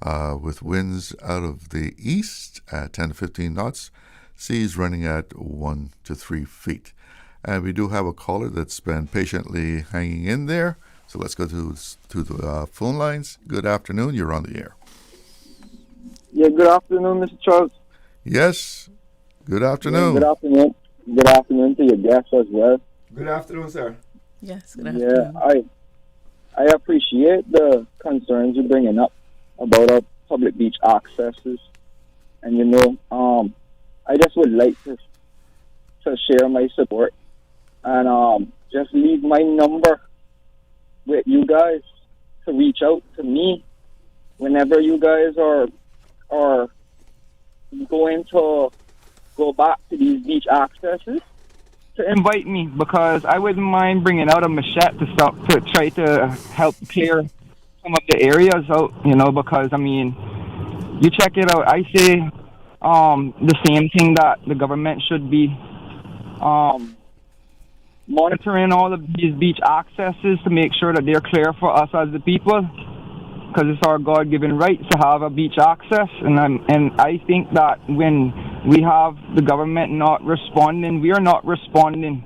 With winds out of the east at 10 to 15 knots. Seas running at 1 to 3 feet. And we do have a caller that's been patiently hanging in there. So let's go to the phone lines. Good afternoon. You're on the air. Yeah, good afternoon, Mr. Charles. Yes. Good afternoon. Yeah, good afternoon. Good afternoon to your guests as well. Good afternoon, sir. Yes, good afternoon. Yeah, I appreciate the concerns you're bringing up about our public beach accesses. And, you know, I just would like to share my support and just leave my number with you guys to reach out to me whenever you guys are going to go back to these beach accesses, to invite me, because I wouldn't mind bringing out a machete to try to help clear some of the areas out, you know, because I mean, you check it out, I say the same thing that the government should be monitoring all of these beach accesses to make sure that they're clear for us as the people, because it's our God-given right to have a beach access. And I think that when we have the government not responding, we are not responding.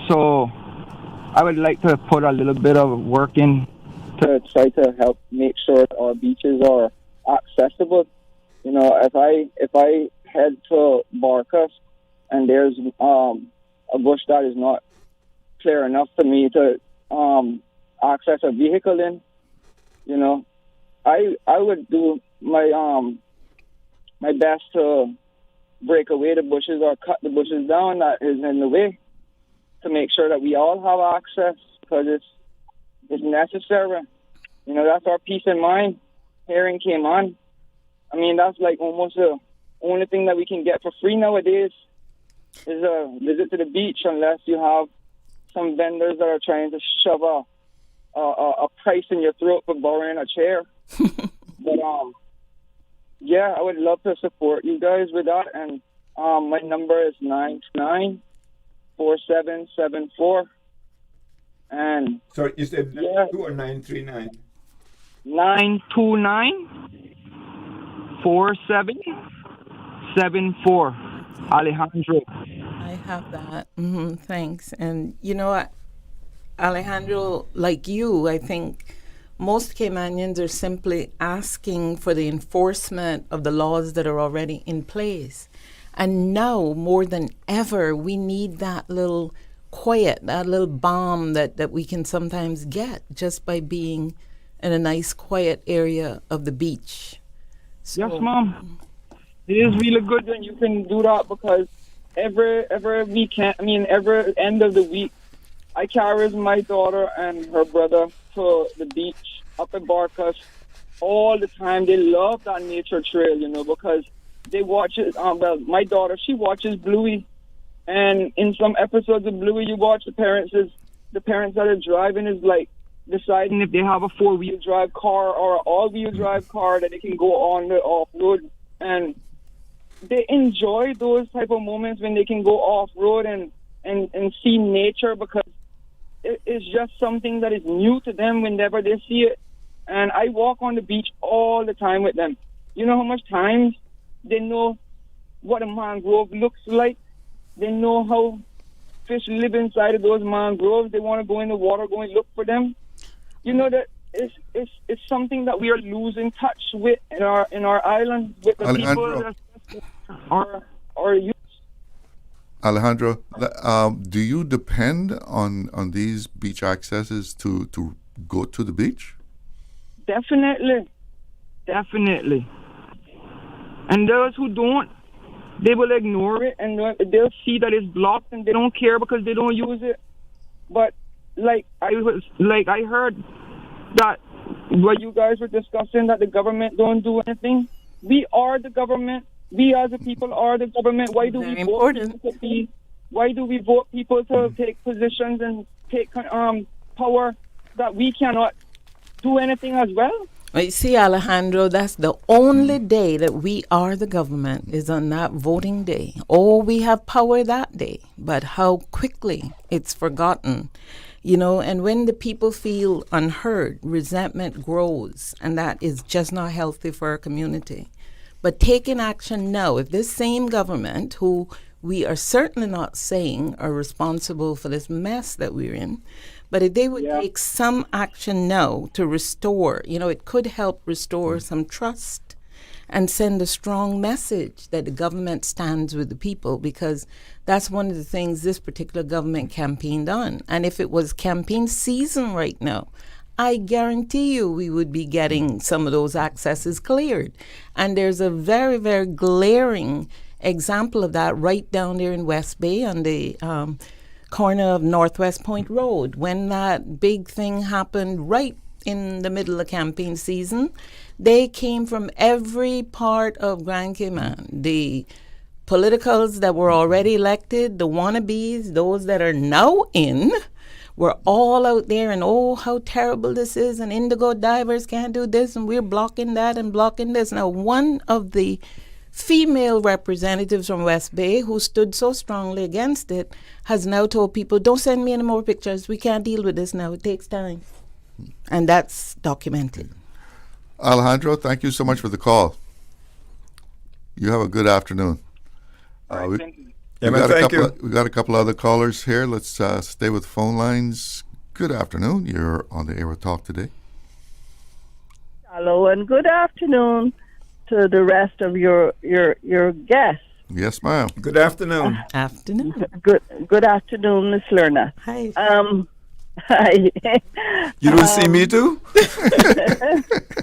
So I would like to put a little bit of work in to try to help make sure that our beaches are accessible. You know, if I head to Barcus and there's a bush that is not clear enough for me to access a vehicle in, you know, I would do my my best to break away the bushes or cut the bushes down that is in the way to make sure that we all have access, because it's necessary. You know, that's our peace of mind here in Cayman. I mean, that's like almost the only thing that we can get for free nowadays is a visit to the beach, unless you have some vendors that are trying to shove a price in your throat for borrowing a chair. But yeah, I would love to support you guys with that. And my number is 929-4774. And sorry, you said 92 or 939? 929-4774. Alejandro. I have that. Thanks. And you know, Alejandro, like you, I think most Caymanians are simply asking for the enforcement of the laws that are already in place. And now, more than ever, we need that little quiet, that little balm that we can sometimes get just by being in a nice, quiet area of the beach. So, yes, Mom. It is really good when you can do that, because every weekend, I mean, every end of the week, I carries my daughter and her brother to the beach up in Barcus all the time. They love that nature trail, you know, because they watch it. Well, my daughter, she watches Bluey, and in some episodes of Bluey, you watch the parents that are driving is like deciding if they have a 4-wheel drive car or an all-wheel drive car that they can go on the off-road, and they enjoy those type of moments when they can go off-road and see nature, because it's just something that is new to them whenever they see it. And I walk on the beach all the time with them. You know how much times they know what a mangrove looks like? They know how fish live inside of those mangroves. They want to go in the water, go and look for them. You know that it's something that we are losing touch with in our island, with the Alejandro. people that are youth. Alejandro, do you depend on these beach accesses to go to the beach? Definitely. And those who don't, they will ignore it, and they'll see that it's blocked, and they don't care because they don't use it. But I heard that what you guys were discussing, that the government don't do anything. We are the government. We as a people are the government. Why do we vote people to be? Why do we vote people to take positions and take power that we cannot do anything as well? You see, Alejandro, that's the only day that we are the government, is on that voting day. Oh, we have power that day, but how quickly it's forgotten. And when the people feel unheard, resentment grows, and that is just not healthy for our community. But taking action now, if this same government, who we are certainly not saying are responsible for this mess that we're in, but if they would take some action now to restore, it could help restore some trust and send a strong message that the government stands with the people, because that's one of the things this particular government campaigned on. And if it was campaign season right now, I guarantee you we would be getting some of those accesses cleared. And there's a very, very glaring example of that right down there in West Bay on the corner of Northwest Point Road, when that big thing happened right in the middle of campaign season. They came from every part of Grand Cayman. The politicals that were already elected, the wannabes, those that are now in, were all out there, and oh, how terrible this is, and indigo divers can't do this, and we're blocking that and blocking this. Now, one of the female representatives from West Bay, who stood so strongly against it, has now told people, don't send me any more pictures. We can't deal with this now. It takes time. And that's documented. Alejandro, thank you so much for the call. You have a good afternoon. We got a couple other callers here. Let's stay with phone lines. Good afternoon. You're on the air with Talk Today. Hello, and good afternoon to the rest of your guests. Yes, ma'am. Good afternoon. Afternoon. Good afternoon, Miss Lerner. Hi. Hi. You don't see me too?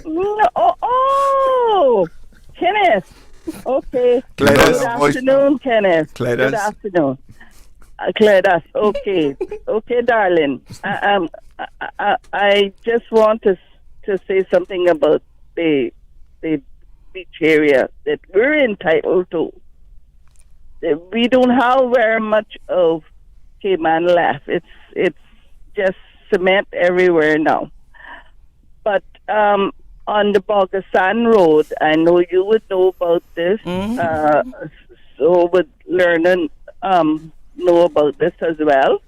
Oh, Kenneth. Okay. Gladys. Good afternoon, Kenneth. Gladys. Good afternoon. Gladys. Okay. Okay, darling. I just want to say something about the beach area that we're entitled to. We don't have very much of Cayman left. It's just cement everywhere now. But on the Bogasan Road, I know you would know about this. So would learn and know about this as well.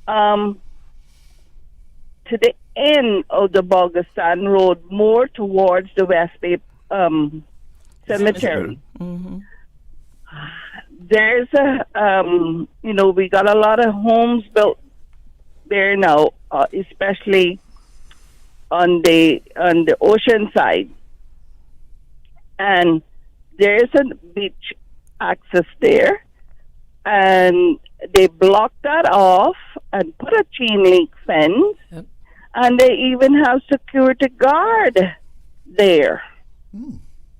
To the end of the Bogasan Road, more towards the West Bay Cemetery. Mm-hmm. There's we got a lot of homes built there now, especially on the ocean side, and there's a beach access there, and they blocked that off and put a chain link fence, and they even have security guard there,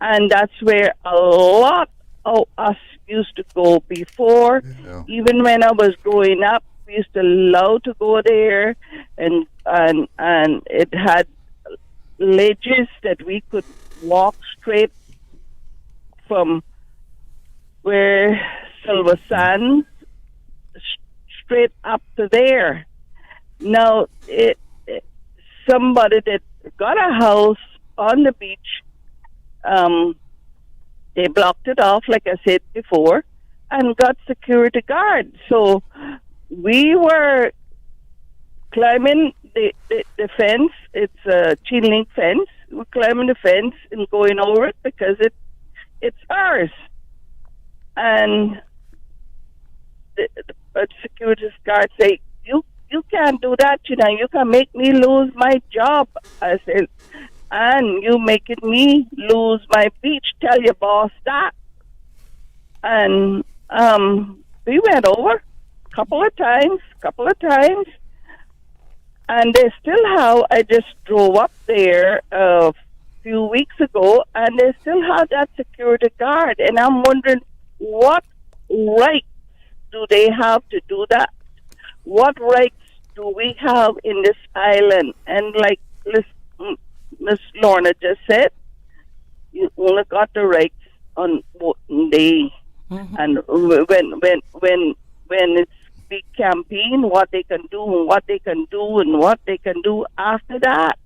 and that's where a lot of us used to go before. Even when I was growing up, we used to love to go there, and it had ledges that we could walk straight from where Silver Sands straight up to there. Now, somebody that got a house on the beach, they blocked it off, like I said before, and got security guards. So we were climbing the fence. It's a chain link fence. We're climbing the fence and going over it because it's ours. And the security guard say, you can't do that, you can make me lose my job. I said, and you making me lose my beach. Tell your boss that. And we went over a couple of times, and they still have. I just drove up there a few weeks ago, and they still have that security guard. And I'm wondering, what rights do they have to do that? What rights do we have in this island? And like Miss Lorna just said, you only got the rights on voting day. Mm-hmm. And when it's big campaign, what they can do and what they can do and what they can do after that,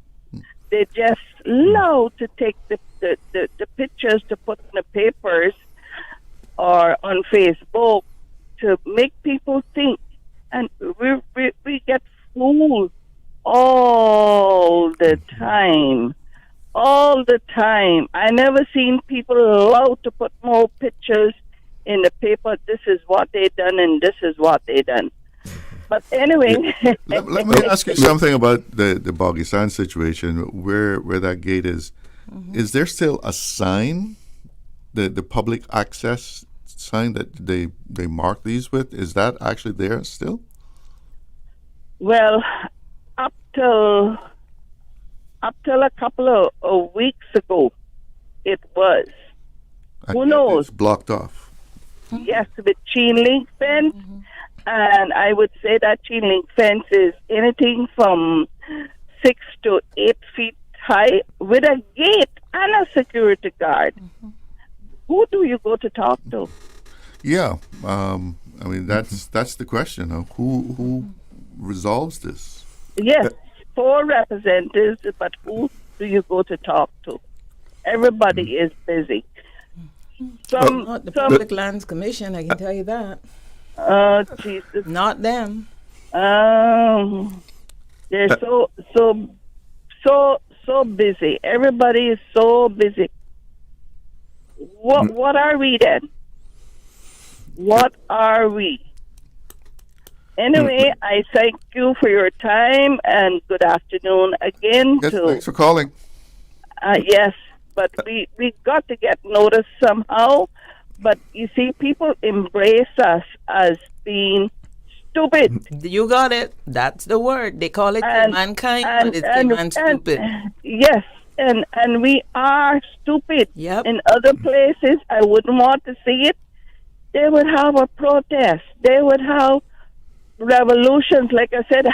they just love to take the pictures to put in the papers or on Facebook to make people think, and we get fooled all the time. All the time. I never seen people allowed to put more pictures in the paper. This is what they done and this is what they done. But anyway, let me ask you something about the Boggy Sand situation, where that gate is. Mm-hmm. Is there still a sign, the public access sign that they mark these with? Is that actually there still? Well, up till a couple of weeks ago, it was. Who knows? It's blocked off. Yes, with chain link fence. Mm-hmm. And I would say that chain link fence is anything from 6 to 8 feet high with a gate and a security guard. Mm-hmm. Who do you go to talk to? Yeah, I mean that's the question. Who resolves this? Yes, 4 representatives, but who do you go to talk to? Everybody is busy. Not the Public Lands Commission, I can tell you that. Jesus. Not them. They're so busy. Everybody is so busy. What are we then? What are we? Anyway, I thank you for your time and good afternoon again. Yes, thanks for calling. Yes, but we got to get noticed somehow. But you see, people embrace us as being stupid. You got it. That's the word. They call it mankind, but it's Cayman stupid. Yes, and we are stupid. Yep. In other places, I wouldn't want to see it. They would have a protest. They would have revolutions. Like I said,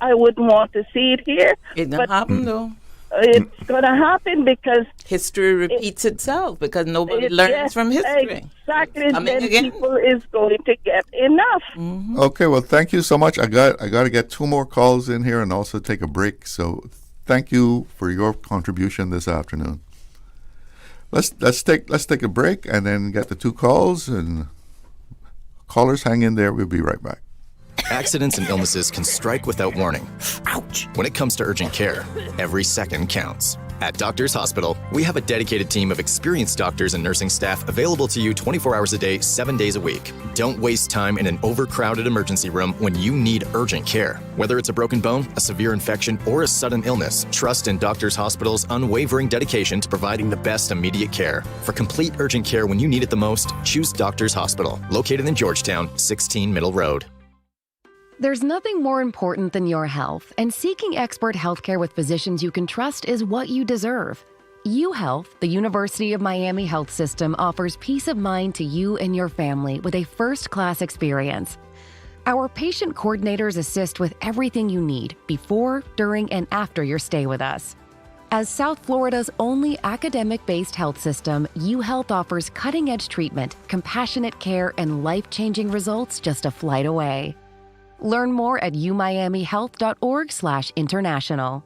I wouldn't want to see it here. It didn't happen, though. It's going to happen because history repeats itself because nobody learns from history. Exactly. Then people is going to get enough. Mm-hmm. Okay, well, thank you so much. I got to get 2 more calls in here and also take a break. So thank you for your contribution this afternoon. Let's take a break and then get the 2 calls, and callers hang in there. We'll be right back. Accidents and illnesses can strike without warning. Ouch! When it comes to urgent care, every second counts. At Doctors Hospital, we have a dedicated team of experienced doctors and nursing staff available to you 24 hours a day, 7 days a week. Don't waste time in an overcrowded emergency room when you need urgent care. Whether it's a broken bone, a severe infection, or a sudden illness, trust in Doctors Hospital's unwavering dedication to providing the best immediate care. For complete urgent care when you need it the most, choose Doctors Hospital, located in Georgetown, 16 Middle Road. There's nothing more important than your health, and seeking expert healthcare with physicians you can trust is what you deserve. UHealth, the University of Miami Health System, offers peace of mind to you and your family with a first-class experience. Our patient coordinators assist with everything you need before, during, and after your stay with us. As South Florida's only academic-based health system, UHealth offers cutting-edge treatment, compassionate care, and life-changing results just a flight away. Learn more at umiamihealth.org/international.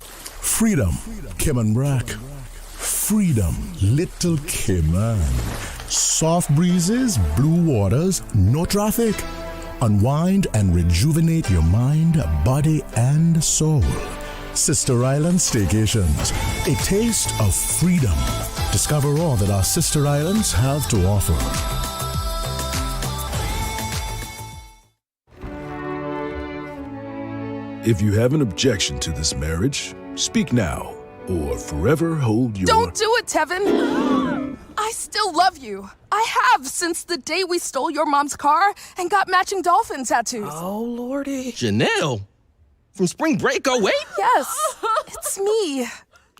Freedom, Cayman Brack. Freedom, Little Cayman. Soft breezes, blue waters, no traffic. Unwind and rejuvenate your mind, body, and soul. Sister Island Staycations, a taste of freedom. Discover all that our sister islands have to offer. If you have an objection to this marriage, speak now or forever hold your... Don't do it, Tevin! I still love you. I have since the day we stole your mom's car and got matching dolphin tattoos. Oh, Lordy. Janelle? From spring break, oh wait? Yes, it's me.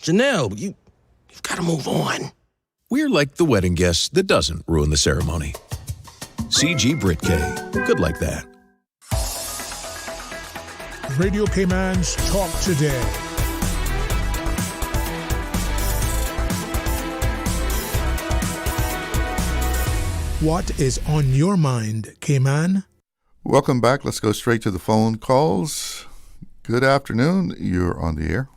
Janelle, you've got to move on. We're like the wedding guest that doesn't ruin the ceremony. CG Britcay. Good like that. Radio Cayman's Talk Today. What is on your mind, Cayman? Welcome back. Let's go straight to the phone calls. Good afternoon. You're on the air.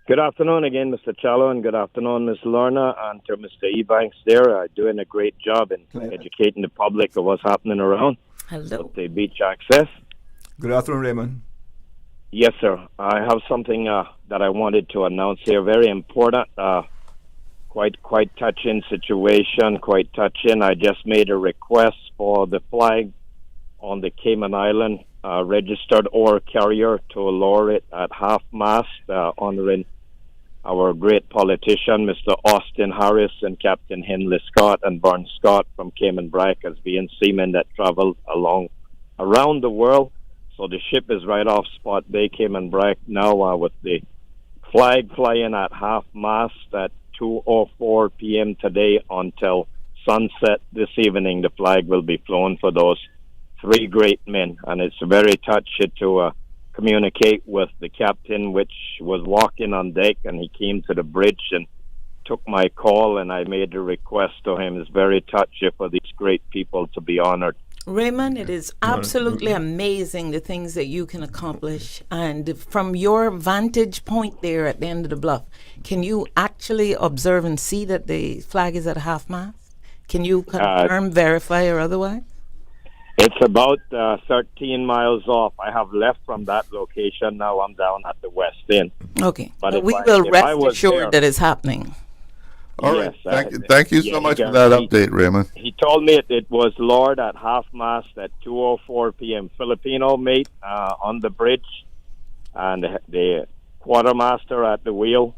Good afternoon again, Mr. Challo, and good afternoon, Ms. Lorna, and to Mr. Ebanks there, doing a great job in educating the public of what's happening around. Hello. With the beach access. Good afternoon, Raymond. Yes, sir. I have something that I wanted to announce here. Very important. Quite touching situation. Quite touching. I just made a request for the flag on the Cayman Island registered ore carrier to lower it at half-mast, honoring our great politician, Mr. Austin Harris, and Captain Henley Scott and Vern Scott from Cayman Brac as being seamen that traveled around the world. So the ship is right off Spot Bay, Cayman Brac now with the flag flying at half-mast at 2:04 p.m. today until sunset this evening. The flag will be flown for those three great men, and it's very touchy to communicate with the captain, which was walking on deck, and he came to the bridge and took my call, and I made a request to him. It's very touchy for these great people to be honored. Raymond, it is absolutely amazing the things that you can accomplish. And from your vantage point there at the end of the bluff, can you actually observe and see that the flag is at half-mast? Can you confirm, verify, or otherwise? It's about 13 miles off. I have left from that location. Now I'm down at the West End. Okay. But we will rest assured that it's happening. All right. Thank you so much for that update, Raymond. He told me it was lowered at half-mast at 2:04 p.m. Filipino mate on the bridge, and the quartermaster at the wheel,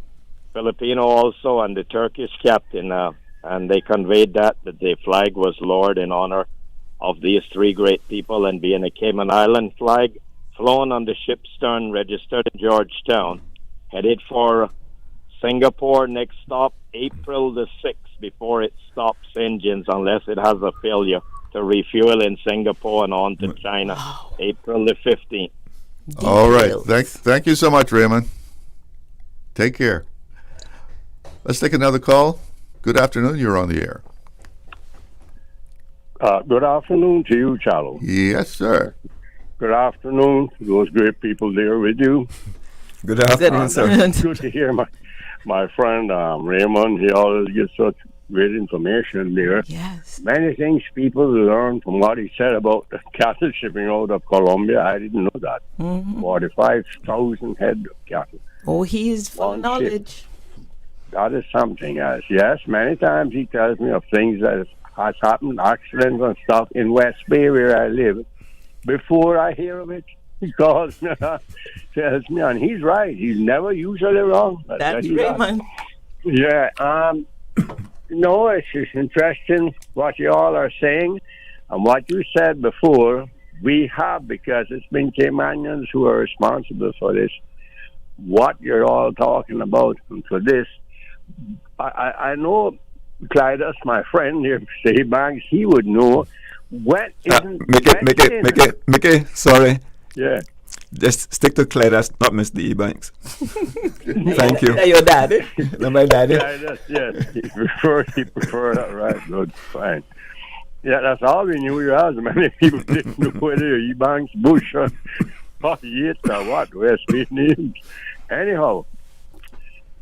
Filipino also, and the Turkish captain. And they conveyed that the flag was lowered in honor of these three great people, and being a Cayman Island flag flown on the ship's stern, registered in Georgetown, headed for Singapore. Next stop, April the 6th, before it stops engines unless it has a failure to refuel in Singapore, and on to China, April the 15th. All right. Thank you so much, Raymond. Take care. Let's take another call. Good afternoon. You're on the air. Good afternoon to you, Challo. Yes, sir. Good afternoon to those great people there with you. Good afternoon, sir. Good to hear my friend Raymond. He always gives such great information there. Yes. Many things people learn from what he said about the cattle shipping out of Colombia. I didn't know that. 45,000 head of cattle. Oh, he is full of knowledge. That is something else. Yes, many times he tells me of things that has happened, accidents and stuff in West Bay where I live. Before I hear of it, he calls me, tells me, and he's right. He's never usually wrong. That's Raymond. Yeah. No, it's just interesting what you all are saying, and what you said before. We have, because it's been Caymanians who are responsible for this. What you're all talking about, and for this, I know. Clydas, my friend here, Mr. Banks, he would know. When isn't Mickey, sorry. Yeah. Just stick to Clydas, not Mr. Ebanks. Thank you. Your daddy? No, my daddy. Clydas, yes. He preferred that, right? Good, fine. Yeah, that's all we knew you as. Many people didn't know whether Ebanks, Bush, or Yates, or what, West Vietnamese. Anyhow,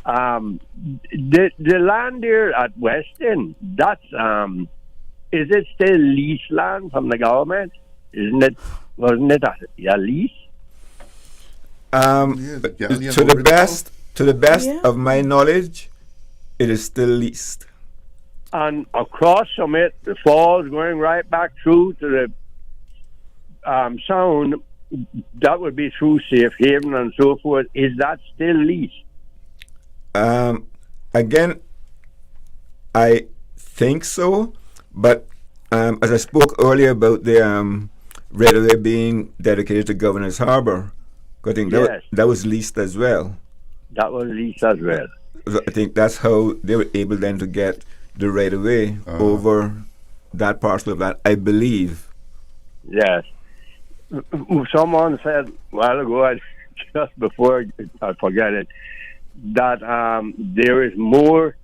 the land there at Weston, that's is it still lease land from the government? Wasn't it a lease? To the best of my knowledge, it is still leased. And across from it, the falls going right back through to the sound, that would be through Safe Haven and so forth. Is that still leased? Again, I think so, but as I spoke earlier about the railway being dedicated to Governor's Harbour, I think that was leased as well. That was leased as well. So I think that's how they were able then to get the right of way over that parcel of land, I believe. Yes. Someone said a while ago, just before I forget it, that there is more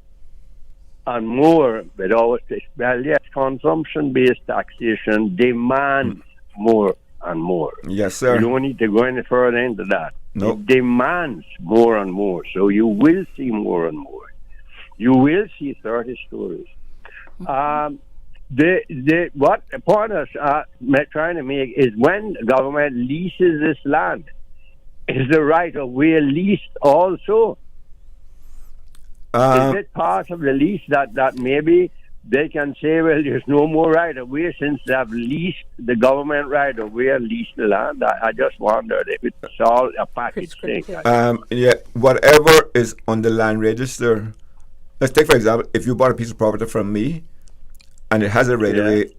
and more, but always, well, yes, consumption-based taxation demands more and more. Yes, sir. You don't need to go any further into that. Nope. It demands more and more, so you will see more and more. You will see 30 stories. What the point is trying to make is when the government leases this land, is the right of way leased also? Is it part of the lease that maybe they can say, well, there's no more right of way since they have leased the government right of way and leased the land? I just wondered if it's all a package thing. Yeah, whatever is on the land register. Let's take, for example, if you bought a piece of property from me and it has a right of way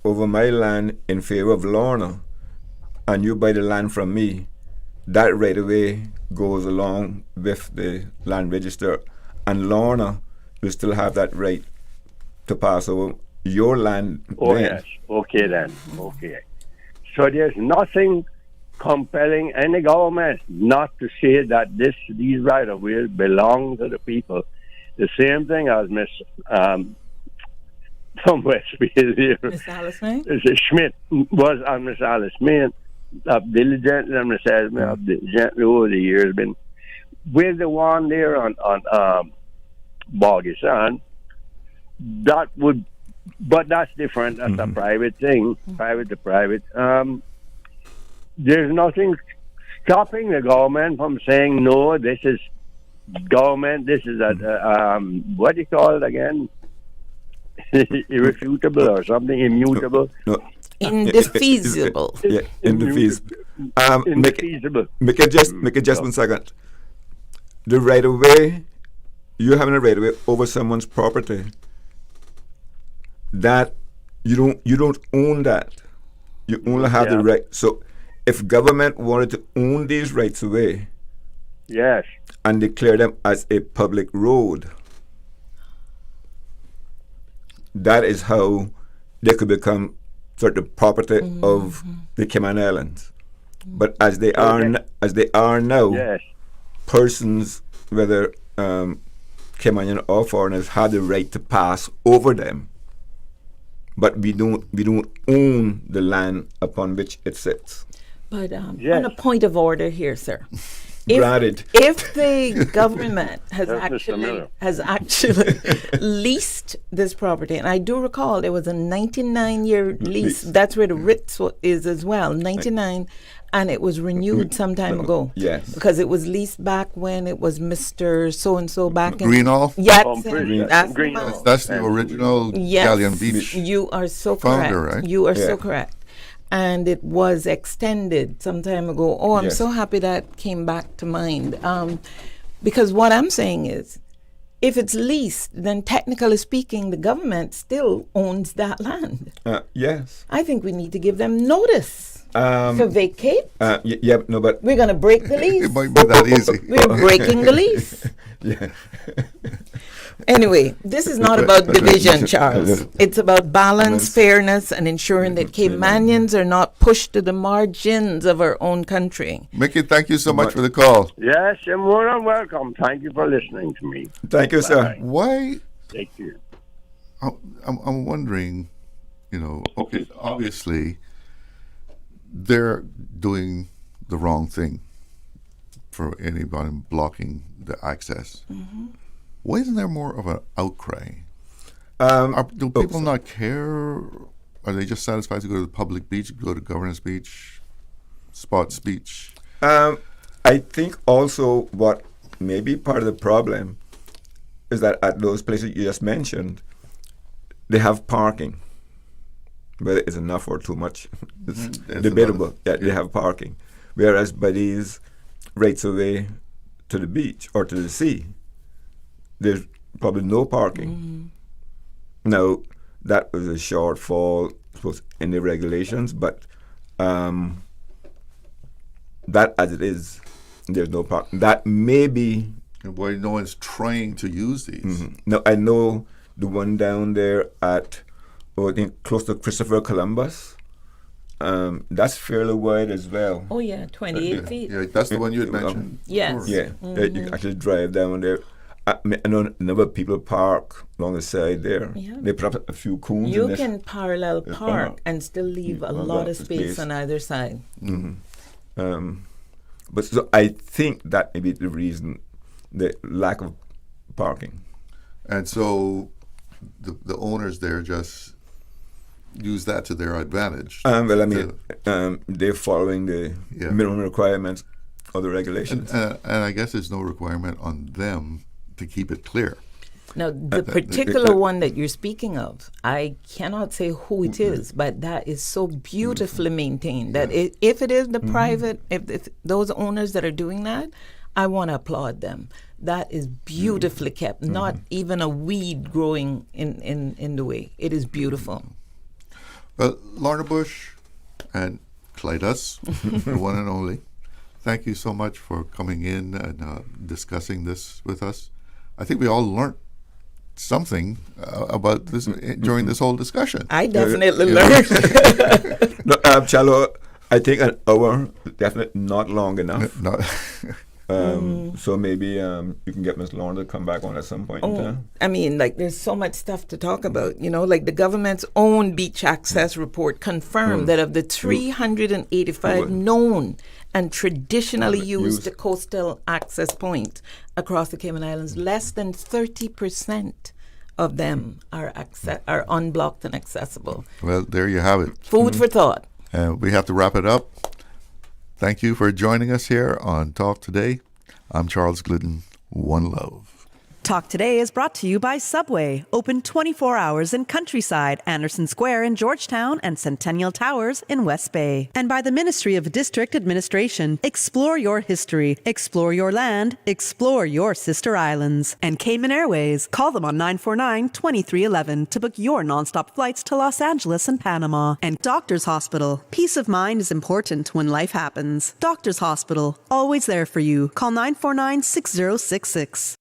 over my land in favor of Lorna, and you buy the land from me, that right of way goes along with the land register, and Lorna will still have that right to pass over your land. Oh, then. yes. Okay, then. Okay. So there's nothing compelling any government not to say that these right-of-ways belong to the people. The same thing as Miss from Westfield here. Miss Alice May? Schmidt was on Miss Alice May. Diligently, I'm diligently over the years been with the one there on Boggy Sand. That would, but that's different. That's a private thing, private to private. There's nothing stopping the government from saying, no, this is government, this is a, what do you call it again? Irrefutable or something, immutable? No. Indefeasible. Yeah, indefeasible. Indefeasible. Make it just 1 second. The right of way, you having a right of way over someone's property, that you don't own that. You only have the right. So if government wanted to own these rights of way, yes, and declare them as a public road, that is how they could become sort of property of the Cayman Islands. But as they are now, persons, whether Caymanian or foreigners, have the right to pass over them. But we don't own the land upon which it sits. But on a point of order here, sir. Granted. If the government has actually leased this property, and I do recall there was a 99-year lease. That's where the Ritz is as well, 99, and it was renewed some time ago. Yes. Because it was leased back when it was Mr. So-and-so back in... Greenall? Yes. That's the original Galleon Beach. You are so founder, correct. Right? You are so correct. And it was extended some time ago. Oh, I'm so happy that came back to mind. Because what I'm saying is, if it's leased, then technically speaking, the government still owns that land. Yes. I think we need to give them notice to vacate. But we're going to break the lease. It might be that easy. We're breaking the lease. Anyway, this is not about division, Charles. It's about balance, fairness, and ensuring that Caymanians are not pushed to the margins of our own country. Mickey, thank you so much for the call. Yes, you're more than welcome. Thank you for listening to me. Thank you, sir. Why? Thank you. I'm wondering, okay, obviously, they're doing the wrong thing for anybody blocking the access. Why isn't there more of an outcry? Do people not care? Are they just satisfied to go to the public beach, go to Governor's Beach, Spots Beach? I think also what may be part of the problem is that at those places you just mentioned, they have parking. Whether it's enough or too much, it's debatable. They have parking. Whereas by these rights of way to the beach or to the sea, there's probably no parking. Now, that was a shortfall, I suppose, in the regulations, but that as it is, there's no parking. That may be Boy, no one's trying to use these. Mm-hmm. No, I know the one down there at, I think, close to Christopher Columbus. That's fairly wide as well. Oh yeah, 28 feet. Yeah, that's the one you had mentioned. Yes. Yeah, you can actually drive down there. I know a number of people park along the side there. Yeah. They put up a few cones. You can parallel park and still leave a lot of space on either side. Mm-hmm. But so I think that may be the reason, the lack of parking. And so the owners there just use that to their advantage. Well, I mean, they're following the minimum requirements of the regulations. And I guess there's no requirement on them to keep it clear. Now, the particular one that you're speaking of, I cannot say who it is, but that is so beautifully maintained that if it is the private, if those owners that are doing that, I want to applaud them. That is beautifully kept, not even a weed growing in the way. It is beautiful. Well, Lorna Bush and Clydas, the one and only, thank you so much for coming in and discussing this with us. I think we all learned something about this during this whole discussion. I definitely learned. No, Chalo, I think an hour, definitely not long enough. So maybe you can get Ms. Lorna to come back on at some point in time. I mean, like, there's so much stuff to talk about. You know, like the government's own beach access report confirmed that of the 385 known and traditionally used coastal access points across the Cayman Islands, less than 30% of them are unblocked and accessible. Well, there you have it. Food for thought. We have to wrap it up. Thank you for joining us here on Talk Today. I'm Charles Glidden. One love. Talk Today is brought to you by Subway, open 24 hours in Countryside, Anderson Square in Georgetown, and Centennial Towers in West Bay. And by the Ministry of District Administration. Explore your history, explore your land, explore your sister islands. And Cayman Airways. Call them on 949-2311 to book your nonstop flights to Los Angeles and Panama. And Doctors Hospital. Peace of mind is important when life happens. Doctors Hospital, always there for you. Call 949-6066.